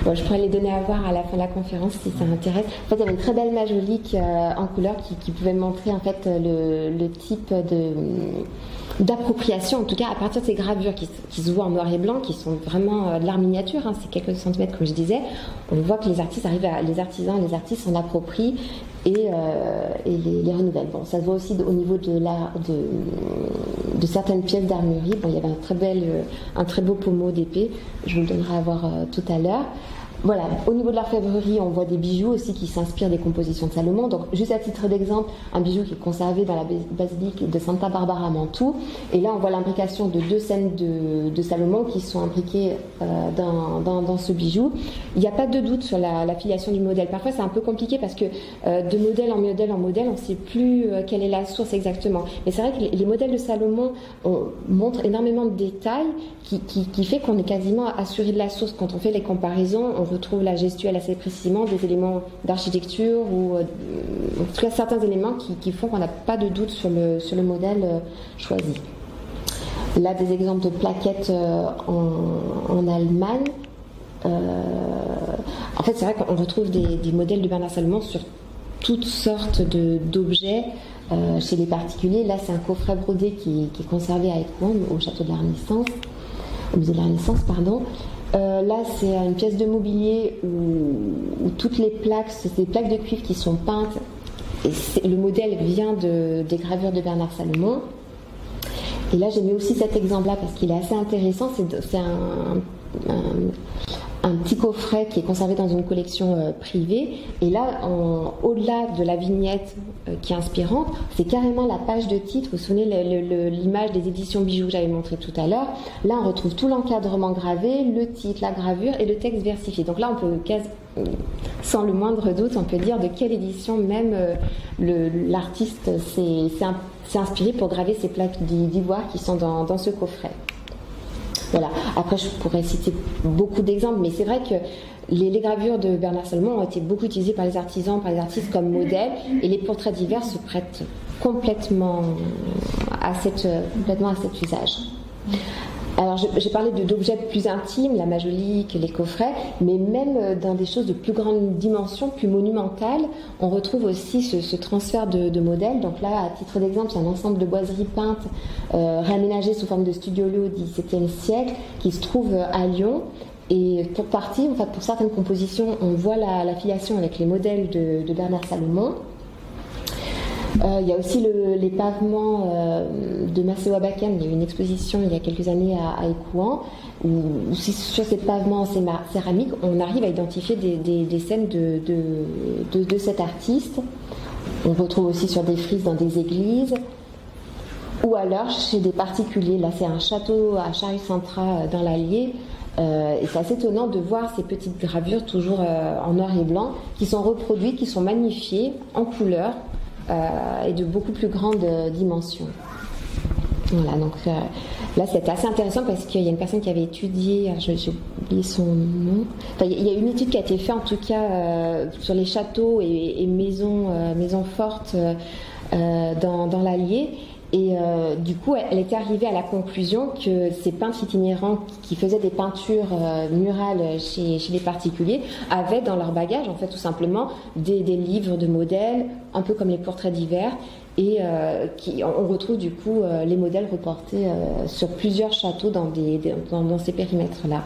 Bon, je pourrais les donner à voir à la fin de la conférence si ça m'intéresse. En fait, il y avait une très belle majolique en couleur qui pouvait montrer en fait le type d'appropriation, en tout cas à partir de ces gravures qui se voient en noir et blanc, qui sont vraiment de l'art miniature, hein, c'est quelques centimètres comme je disais. On voit que les artistes s'en approprient et les renouvellent. Bon, ça se voit aussi au niveau de certaines pièces d'armurerie. Bon, il y avait un très beau pommeau d'épée, je vous le donnerai à voir tout à l'heure. Voilà, au niveau de l'orfèvrerie, on voit des bijoux aussi qui s'inspirent des compositions de Salomon. Donc, juste à titre d'exemple, un bijou qui est conservé dans la basilique de Santa Barbara à Mantoue. Et là, on voit l'imbrication de 2 scènes de Salomon qui sont imbriquées dans ce bijou. Il n'y a pas de doute sur la filiation du modèle. Parfois, c'est un peu compliqué parce que de modèle en modèle, on ne sait plus quelle est la source exactement. Mais c'est vrai que les modèles de Salomon montrent énormément de détails qui fait qu'on est quasiment assuré de la source. Quand on fait les comparaisons, on retrouve la gestuelle assez précisément, des éléments d'architecture ou en tout cas certains éléments qui font qu'on n'a pas de doute sur le modèle choisi. Là, des exemples de plaquettes en Allemagne. En fait, c'est vrai qu'on retrouve des modèles de Bernard Salomon sur toutes sortes d'objets chez les particuliers. Là, c'est un coffret brodé qui est conservé à Écouen, au château de la Renaissance, au musée de la Renaissance, pardon. Là, c'est une pièce de mobilier où toutes les plaques, c'est des plaques de cuivre qui sont peintes le modèle vient des gravures de Bernard Salomon. Et là, j'ai mis aussi cet exemple-là parce qu'il est assez intéressant. C'est un petit coffret qui est conservé dans une collection privée. Et là, au-delà de la vignette qui est inspirante, c'est carrément la page de titre. Vous vous souvenez l'image des éditions Bijoux que j'avais montré tout à l'heure. Là, on retrouve tout l'encadrement gravé, le titre, la gravure et le texte versifié. Donc là, on peut sans le moindre doute, on peut dire de quelle édition même l'artiste s'est inspiré pour graver ces plaques d'ivoire qui sont dans ce coffret. Voilà. Après, je pourrais citer beaucoup d'exemples, mais c'est vrai que les gravures de Bernard Salomon ont été beaucoup utilisées par les artisans, par les artistes comme modèle, et les portraits divers se prêtent complètement à cet usage. Alors, j'ai parlé d'objets plus intimes, la majolique, les coffrets, mais même dans des choses de plus grande dimension, plus monumentales, on retrouve aussi ce transfert de modèles. Donc là, à titre d'exemple, c'est un ensemble de boiseries peintes réaménagées sous forme de studiolo au XVIIe siècle qui se trouve à Lyon. Et pour partie, en fait, pour certaines compositions, on voit la filiation avec les modèles de Bernard Salomon. Il y a aussi les pavements de Maceo Abakan. Il y a eu une exposition il y a quelques années à Écouen où sur ces pavements en céramique, on arrive à identifier des scènes de cet artiste. On retrouve aussi sur des frises dans des églises ou alors chez des particuliers. Là, c'est un château à Charles-Centrat dans l'Allier. Et c'est assez étonnant de voir ces petites gravures toujours en noir et blanc qui sont reproduites, qui sont magnifiées en couleur. Et de beaucoup plus grandes dimensions. Voilà, donc là c'était assez intéressant parce qu'il y a une personne qui avait étudié, j'ai oublié son nom, enfin, il y a une étude qui a été faite en tout cas sur les châteaux et maisons fortes dans l'Allier. Et du coup, elle était arrivée à la conclusion que ces peintres itinérants qui faisaient des peintures murales chez les particuliers avaient dans leur bagage, en fait, tout simplement, des livres de modèles, un peu comme les portraits divers, et on retrouve du coup les modèles reportés sur plusieurs châteaux dans ces périmètres-là.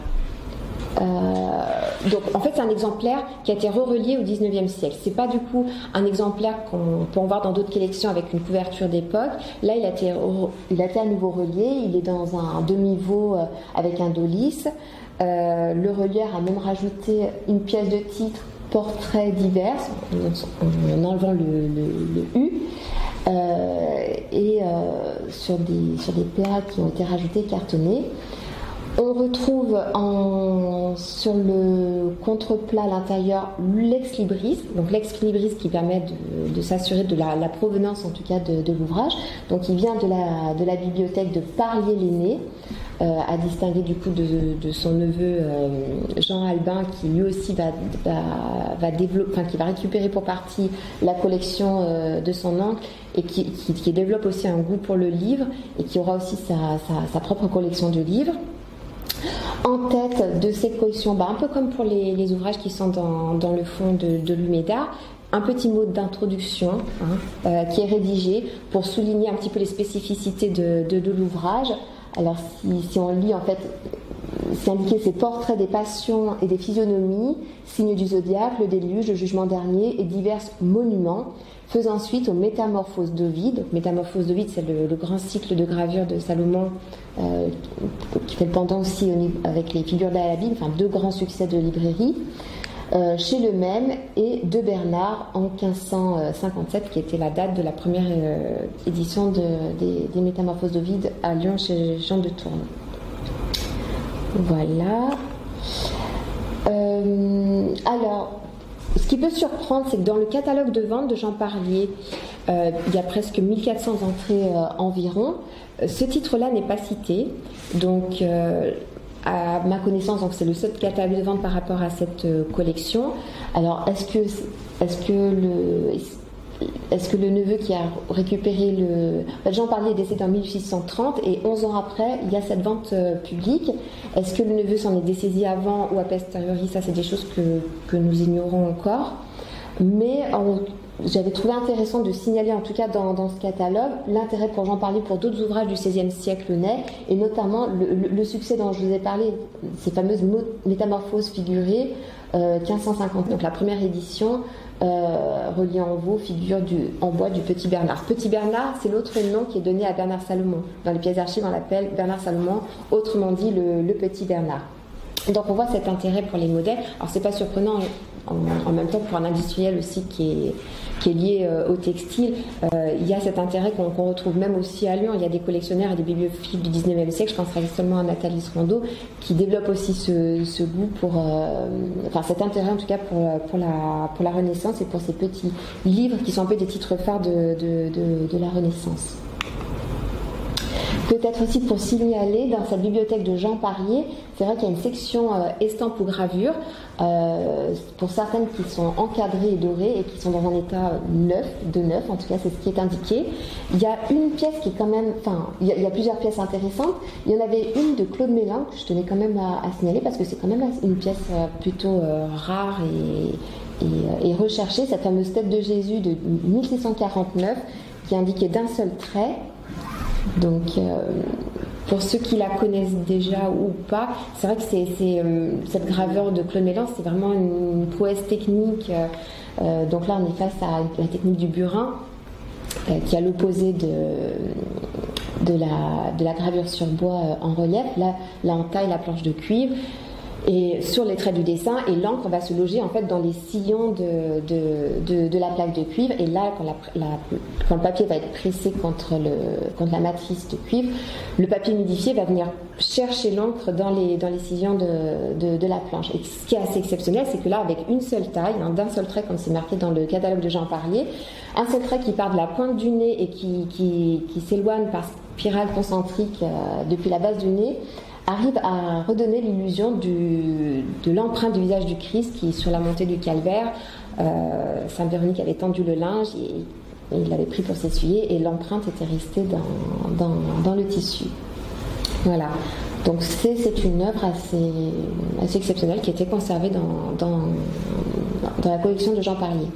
Donc en fait c'est un exemplaire qui a été relié au XIXe siècle. C'est pas du coup un exemplaire qu'on peut en voir dans d'autres collections avec une couverture d'époque. Là il a été à nouveau relié. Il est dans un demi-veau avec un dos lisse. Le relieur a même rajouté une pièce de titre portrait divers en enlevant le U. Sur des PA qui ont été rajoutés, cartonnés. On retrouve sur le contreplat à l'intérieur l'ex-libris, donc l'ex-libris qui permet de s'assurer de la provenance en tout cas de l'ouvrage. Donc il vient de la bibliothèque de Parlier-l'Aîné, à distinguer du coup de son neveu Jean Albin qui lui aussi va développer, enfin qui va récupérer pour partie la collection de son oncle et qui développe aussi un goût pour le livre et qui aura aussi sa propre collection de livres. En tête de cette collection, un peu comme pour les ouvrages qui sont dans le fond de l'Umeda, un petit mot d'introduction qui est rédigé pour souligner un petit peu les spécificités de l'ouvrage. Alors si on lit en fait, c'est indiqué ces portraits des passions et des physionomies, signes du zodiaque, le déluge, le jugement dernier et divers monuments. Faisant suite aux Métamorphoses d'Ovide. Métamorphoses d'Ovide, c'est le grand cycle de gravure de Salomon qui fait le pendant aussi avec les figures d'Al-Habib, enfin deux grands succès de librairie, chez le même et de Bernard en 1557, qui était la date de la première édition des Métamorphoses d'Ovide à Lyon chez Jean de Tourne. Voilà. Alors, ce qui peut surprendre, c'est que dans le catalogue de vente de Jean Parlier, il y a presque 1400 entrées environ. Ce titre-là n'est pas cité. Donc, à ma connaissance, donc c'est le seul catalogue de vente par rapport à cette collection. Alors, est-ce que le neveu qui a récupéré Jean Parlier est décédé en 1830 et 11 ans après, il y a cette vente publique. Est-ce que le neveu s'en est dessaisi avant ou a posteriori? Ça, c'est des choses que nous ignorons encore. Mais j'avais trouvé intéressant de signaler, en tout cas dans ce catalogue, l'intérêt pour Jean Parlier pour d'autres ouvrages du XVIe siècle naît, et notamment le succès dont je vous ai parlé, ces fameuses métamorphoses figurées, 1550. Donc la première édition, reliée en veau, figure en bois du Petit Bernard. Petit Bernard, c'est l'autre nom qui est donné à Bernard Salomon. Dans les pièces d'archives, on l'appelle Bernard Salomon, autrement dit le Petit Bernard. Donc on voit cet intérêt pour les modèles. Alors c'est pas surprenant en même temps pour un industriel aussi qui est lié au textile. Il y a cet intérêt qu'on retrouve même aussi à Lyon. Il y a des collectionneurs et des bibliophiles du 19e siècle, je penserai seulement à Nathalie Srando, qui développe aussi ce goût pour, enfin cet intérêt en tout cas pour la Renaissance et pour ces petits livres qui sont un peu des titres phares de la Renaissance. Peut-être aussi pour signaler, dans cette bibliothèque de Jean Parlier, c'est vrai qu'il y a une section estampes ou gravures, pour certaines qui sont encadrées et dorées et qui sont dans un état neuf, en tout cas c'est ce qui est indiqué. Il y a une pièce qui est quand même, enfin il y a plusieurs pièces intéressantes. Il y en avait une de Claude Mélin que je tenais quand même à signaler parce que c'est quand même une pièce plutôt rare et recherchée, cette fameuse tête de Jésus de 1649 qui est indiquée d'un seul trait. Donc, pour ceux qui la connaissent déjà ou pas, c'est vrai que cette graveur de Claude Mélin, c'est vraiment une prouesse technique. Donc là, on est face à la technique du burin, qui est à l'opposé de la gravure sur bois en relief. Là, on taille la planche de cuivre. Et sur les traits du dessin, et l'encre va se loger en fait dans les sillons de la plaque de cuivre. Et là, quand le papier va être pressé contre la matrice de cuivre, le papier humidifié va venir chercher l'encre dans les sillons de la planche. Et ce qui est assez exceptionnel, c'est que là, avec une seule taille, d'un seul trait, comme c'est marqué dans le catalogue de Jean Parlier, un seul trait qui part de la pointe du nez et qui s'éloigne par spirale concentrique depuis la base du nez, arrive à redonner l'illusion de l'empreinte du visage du Christ qui est sur la montée du calvaire. Sainte Véronique avait tendu le linge et il l'avait pris pour s'essuyer et l'empreinte était restée dans le tissu. Voilà. Donc c'est une œuvre assez exceptionnelle qui était conservée dans la collection de Jean Parlier.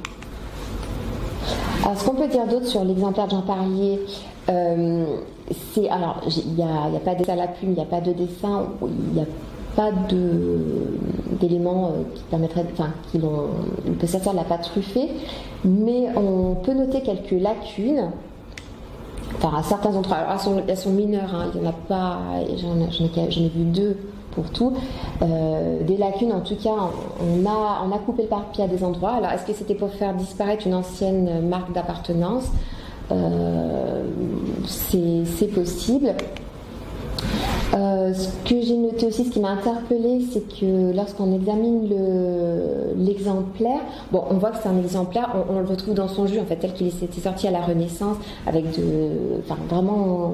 Alors, ce qu'on peut dire d'autre sur l'exemplaire de Jean Parlier, alors il n'y a pas de dessin à la plume, il n'y a pas de dessin, il n'y a pas d'éléments qui permettraient, on peut sortir de la pâte truffée, mais on peut noter quelques lacunes. Enfin, à certains endroits, alors elles sont mineures, hein, il n'y en a pas, j'en ai vu 2 pour tout. Des lacunes, en tout cas, on a coupé le papier à des endroits. Alors, est-ce que c'était pour faire disparaître une ancienne marque d'appartenance ? C'est possible. Ce que j'ai noté aussi, ce qui m'a interpellée, c'est que lorsqu'on examine l'exemplaire, bon, on voit que c'est un exemplaire, on le retrouve dans son jus, en fait, tel qu'il était sorti à la Renaissance, avec vraiment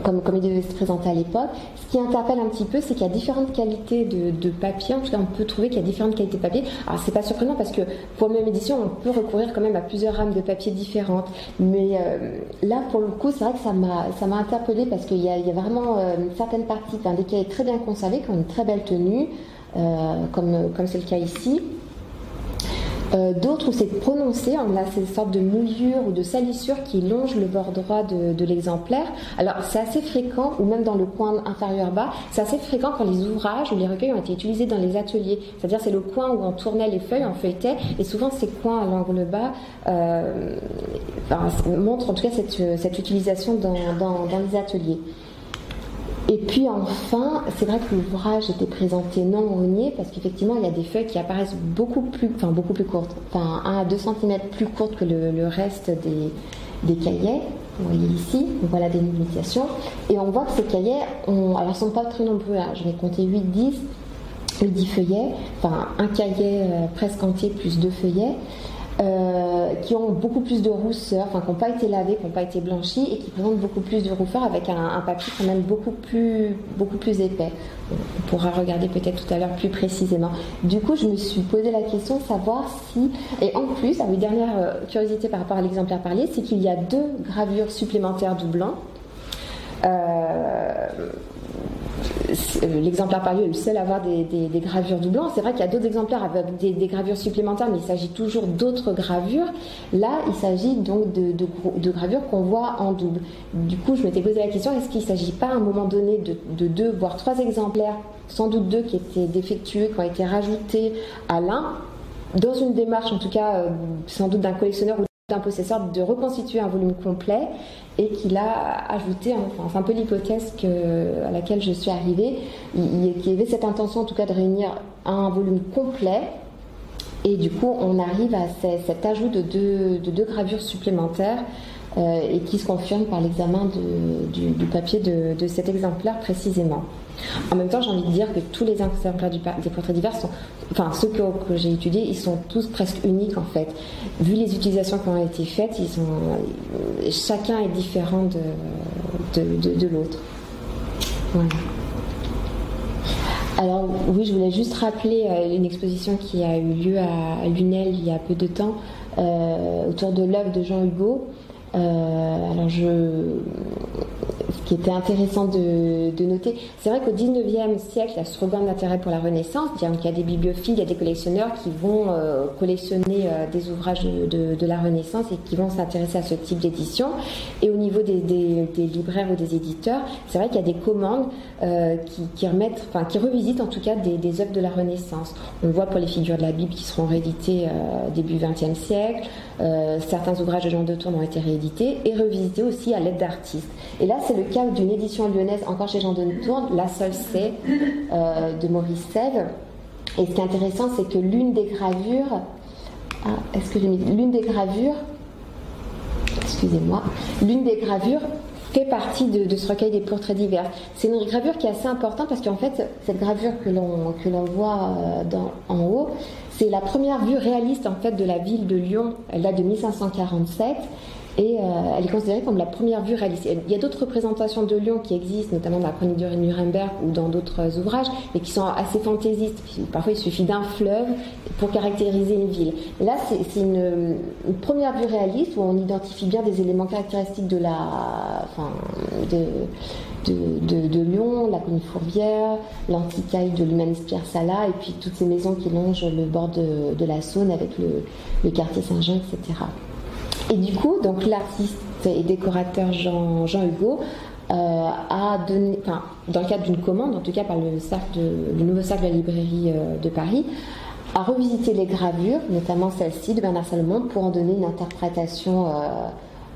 comme il devait se présenter à l'époque. Ce qui interpelle un petit peu, c'est qu'il y a différentes qualités de papier. En tout cas, on peut trouver qu'il y a différentes qualités de papier. Alors, c'est pas surprenant parce que pour la même édition, on peut recourir quand même à plusieurs rames de papier différentes. Mais là, pour le coup, c'est vrai que ça m'a interpellée parce qu'il y a vraiment certaines parties, des cahiers très bien conservés, qui ont une très belle tenue, comme c'est le cas ici. D'autres où c'est prononcé, on a ces sortes de mouillures ou de salissures qui longent le bord droit de l'exemplaire. Alors c'est assez fréquent, ou même dans le coin inférieur bas, c'est assez fréquent quand les ouvrages ou les recueils ont été utilisés dans les ateliers. C'est-à-dire c'est le coin où on tournait les feuilles, on feuilletait, et souvent ces coins à l'angle bas montrent en tout cas cette utilisation dans les ateliers. Et puis enfin, c'est vrai que l'ouvrage était présenté non grenier parce qu'effectivement il y a des feuilles qui apparaissent beaucoup plus courtes, 1 à 2 cm plus courtes que le reste des cahiers. Vous voyez ici, on voit la délimitation. Et on voit que ces cahiers, alors sont pas très nombreux, hein. Je vais compter 10 feuillets, un cahier presque entier plus 2 feuillets. Qui ont beaucoup plus de rousseur, qui n'ont pas été lavés, qui n'ont pas été blanchis et qui présentent beaucoup plus de rousseur avec un papier quand même beaucoup plus épais. On pourra regarder peut-être tout à l'heure plus précisément. Du coup, je me suis posé la question de savoir si... Et en plus, une dernière curiosité par rapport à l'exemplaire Parlier, c'est qu'il y a 2 gravures supplémentaires du blanc. L'exemplaire Parlier est le seul à avoir des gravures du blanc. C'est vrai qu'il y a d'autres exemplaires avec des gravures supplémentaires, mais il s'agit toujours d'autres gravures. Là, il s'agit donc de gravures qu'on voit en double. Du coup, je m'étais posé la question, est-ce qu'il ne s'agit pas à un moment donné de 2 voire 3 exemplaires sans doute 2 qui étaient défectueux, qui ont été rajoutés à l'un, dans une démarche en tout cas sans doute d'un collectionneur ou d'un possesseur de reconstituer un volume complet, et qu'il a ajouté, enfin c'est un peu l'hypothèse à laquelle je suis arrivée, il y avait cette intention en tout cas de réunir un volume complet, et du coup on arrive à cet ajout de deux gravures supplémentaires et qui se confirme par l'examen du papier de cet exemplaire précisément. En même temps, j'ai envie de dire que tous les exemplaires des portraits divers sont, enfin ceux que j'ai étudiés, ils sont tous presque uniques en fait. Vu les utilisations qui ont été faites, chacun est différent de l'autre. Voilà. Alors oui, je voulais juste rappeler une exposition qui a eu lieu à Lunel il y a peu de temps autour de l'œuvre de Jean Hugo. Ce qui était intéressant de noter, c'est vrai qu'au XIXe siècle, il y a ce regain d'intérêt pour la Renaissance, il y a des bibliophiles, il y a des collectionneurs qui vont collectionner des ouvrages de la Renaissance et qui vont s'intéresser à ce type d'édition. Et au niveau des libraires ou des éditeurs, c'est vrai qu'il y a des commandes qui revisitent en tout cas des œuvres de la Renaissance. On le voit pour les figures de la Bible qui seront rééditées début XXe siècle. Certains ouvrages de Jean de Tourne ont été réédités et revisités aussi à l'aide d'artistes. Et là, c'est le cas d'une édition lyonnaise, encore chez Jean de Tourne, La Seule Sait, de Maurice Sèvres. Et ce qui est intéressant, c'est que l'une des gravures, fait partie de ce recueil des portraits divers. C'est une gravure qui est assez importante parce qu'en fait, cette gravure que l'on voit en haut, c'est la première vue réaliste en fait de la ville de Lyon. Elle date de 1547 et elle est considérée comme la première vue réaliste. Il y a d'autres représentations de Lyon qui existent, notamment dans la Chronique de Nuremberg ou dans d'autres ouvrages, mais qui sont assez fantaisistes. Parfois, il suffit d'un fleuve pour caractériser une ville. Et là, c'est une première vue réaliste où on identifie bien des éléments caractéristiques de Lyon, la colline Fourvière, l'antiquaille de l'humaniste Pierre Sala, et puis toutes ces maisons qui longent le bord de la Saône avec le quartier Saint-Jean, etc. Et du coup, donc l'artiste et décorateur Jean Hugo a donné, dans le cadre d'une commande, en tout cas par le nouveau cercle de la librairie de Paris, a revisité les gravures, notamment celle-ci de Bernard Salomon, pour en donner une interprétation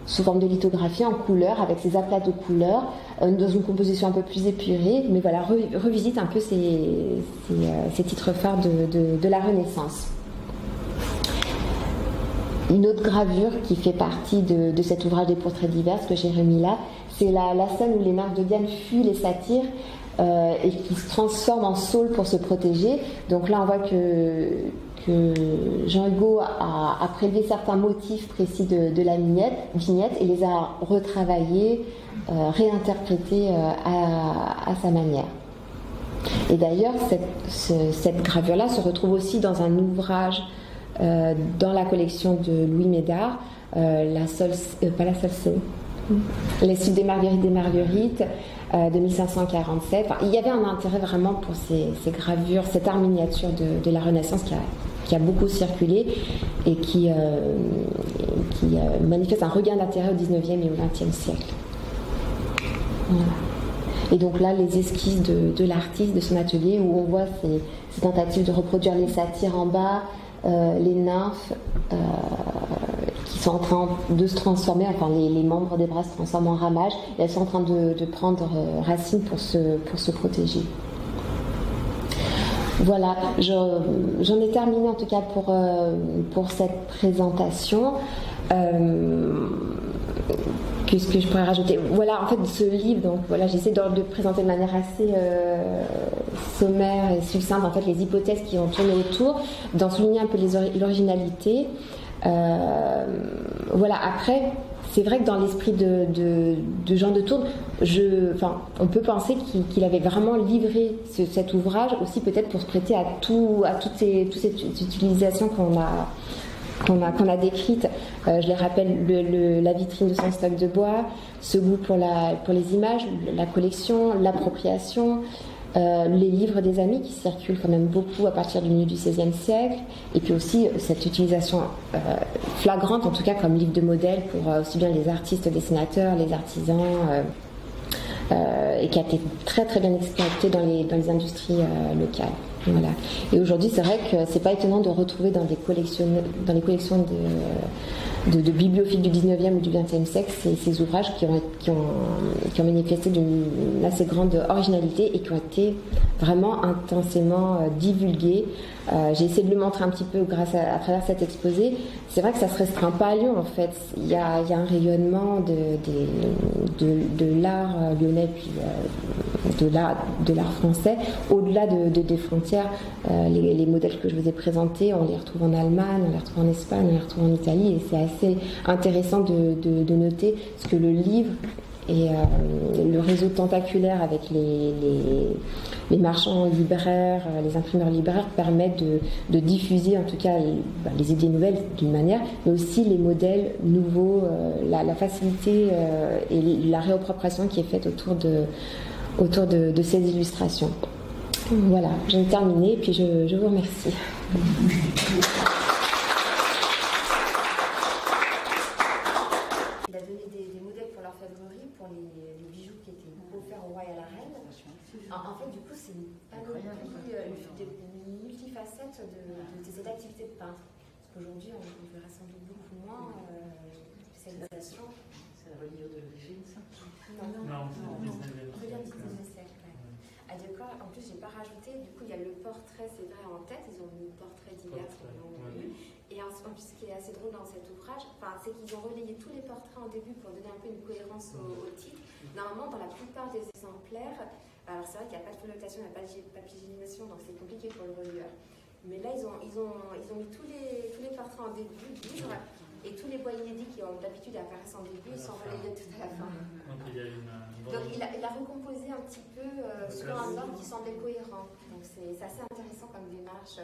sous forme de lithographie en couleur, avec ses aplats de couleurs, dans une composition un peu plus épurée, mais voilà, revisite un peu ces titres phares de la Renaissance. Une autre gravure qui fait partie de cet ouvrage des portraits divers que j'ai remis là, c'est la scène où les nymphes de Diane fuient les satyres et qui se transforment en saules pour se protéger. Donc là, on voit que Jean Hugo a prélevé certains motifs précis de la vignette et les a retravaillés, réinterprétés à sa manière. Et d'ailleurs, cette gravure-là se retrouve aussi dans un ouvrage dans la collection de Louis Médard, Les Suites des Marguerites de 1547. Enfin, il y avait un intérêt vraiment pour ces gravures, cet art miniature de la Renaissance qui a beaucoup circulé et qui manifeste un regain d'intérêt au XIXe et au XXe siècle. Voilà. Et donc là, les esquisses de l'artiste, de son atelier, où on voit ces tentatives de reproduire les satyres en bas, les nymphes qui sont en train de se transformer, enfin les membres des bras se transforment en ramages, et elles sont en train de prendre racine pour se protéger. Voilà, j'en ai terminé en tout cas pour cette présentation. Qu'est-ce que je pourrais rajouter ? Voilà, en fait, ce livre, donc voilà, j'essaie de présenter de manière assez sommaire et succincte en fait les hypothèses qui ont tourné autour, d'en souligner un peu l'originalité. Voilà, après, c'est vrai que dans l'esprit de Jean de Tourne, on peut penser qu'il avait vraiment livré cet ouvrage aussi peut-être pour se prêter à toutes ces utilisations qu'on a décrites. Je les rappelle, la vitrine de son stock de bois, ce goût pour les images, la collection, l'appropriation, les livres des amis qui circulent quand même beaucoup à partir du milieu du XVIe siècle, et puis aussi cette utilisation flagrante, en tout cas comme livre de modèle pour aussi bien les artistes dessinateurs, les artisans, et qui a été très très bien exploité dans les industries locales. Voilà. Et aujourd'hui, c'est vrai que c'est pas étonnant de retrouver dans les collections de bibliophiles du 19e ou du 20e siècle ces ouvrages qui ont manifesté d'une assez grande originalité et qui ont été vraiment intensément divulgués. J'ai essayé de le montrer un petit peu à travers cet exposé. C'est vrai que ça ne se restreint pas à Lyon en fait. Il y a un rayonnement de l'art lyonnais puis de l'art français au-delà des frontières. Les modèles que je vous ai présentés, on les retrouve en Allemagne, on les retrouve en Espagne, on les retrouve en Italie, et c'est assez intéressant de noter ce que le livre et le réseau tentaculaire avec les marchands libraires, les imprimeurs libraires permettent de diffuser en tout cas les idées nouvelles d'une manière, mais aussi les modèles nouveaux, la facilité et la réappropriation qui est faite autour de ces illustrations. Voilà, j'ai terminé et puis je vous remercie. Il a donné des modèles pour l'orfèvrerie, pour les bijoux qui étaient offerts au roi et à la reine. En fait, du coup, c'est une panoplie, une multifacette de ces activités de peintre. Parce qu'aujourd'hui, on verra sans doute beaucoup moins spécialisation. C'est la reliure de l'origine, ça? Non. Regarde du 19e siècle. Ah, d'accord. En plus, j'ai pas rajouté. Du coup, il y a le portrait, c'est vrai, en tête. Ils ont mis portrait divers. Et en plus, ce qui est assez drôle dans cet ouvrage, c'est qu'ils ont relayé tous les portraits en début pour donner un peu une cohérence au titre. Normalement, dans la plupart des exemplaires, alors c'est vrai qu'il n'y a pas de connotation, il n'y a pas de papillonisation, donc c'est compliqué pour le relieur. Mais là, ils ont mis tous les portraits en début du livre. Et tous les voix inédits qui ont d'habitude apparaissent en début sont relayés tout à la fin. Donc il a recomposé un petit peu selon un ordre qui semblait cohérent. Donc c'est assez intéressant comme démarche.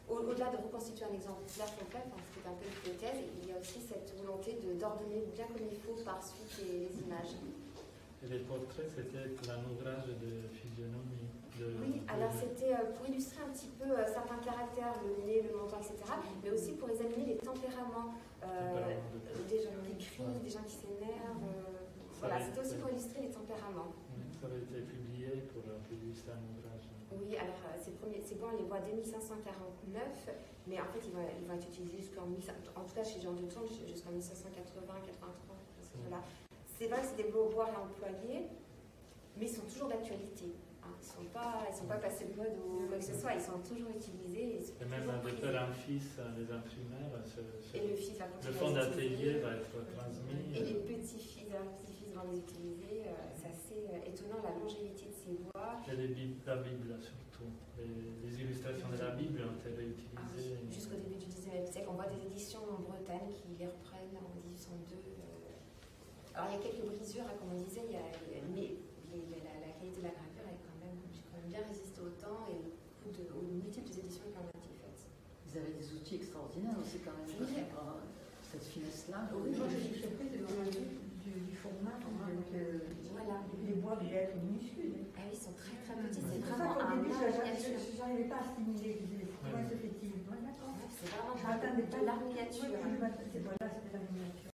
Au-delà de reconstituer un exemplaire complet, ce qui est un peu l'hypothèse, il y a aussi cette volonté d'ordonner bien comme il faut par suite les images. Et les portraits, c'était un ouvrage de physionomie. Oui, alors c'était pour illustrer un petit peu certains caractères, le nez, le menton, etc., mais aussi pour examiner les tempéraments des gens qui crient, des gens qui s'énervent. Voilà, c'était aussi pour illustrer les tempéraments. Ça avait été publié pour illustrer un ouvrage. Oui, alors c'est bon, on les voit dès 1549, mais en fait ils vont être utilisés en tout cas chez Jean de Tourne, jusqu'en 1580-83. C'est vrai que c'est des beaux-bois réemployés, mais ils sont toujours d'actualité. Ils sont pas passés de mode ou quoi que ce soit, ils sont toujours utilisés. Et même de père en fils, les imprimeurs, et le fils va continuer. Le fond d'atelier va être transmis. Et les petits-fils vont les utiliser. C'est assez étonnant la longévité de ces voix. Et la Bible surtout. Les illustrations de la Bible ont été réutilisées. Jusqu'au début du 19e siècle, on voit des éditions en Bretagne qui les reprennent en 1802. Alors il y a quelques brisures, comme on disait, mais la qualité de la gravure est quand même bien résisté au temps et aux multiples éditions qui en ont été faites. Vous avez des outils extraordinaires aussi quand même pour cette finesse-là. Oui, moi je suis surprise du format. Voilà. Les bois devaient être minuscules. Ah oui, ils sont très très petits. C'est C'est vraiment vraiment qu'au début, miniature. je n'arrivais pas à stimuler. Comment se fait-il? C'est vraiment Je m'attendais pas de l'art miniature. Voilà, c'était la miniature.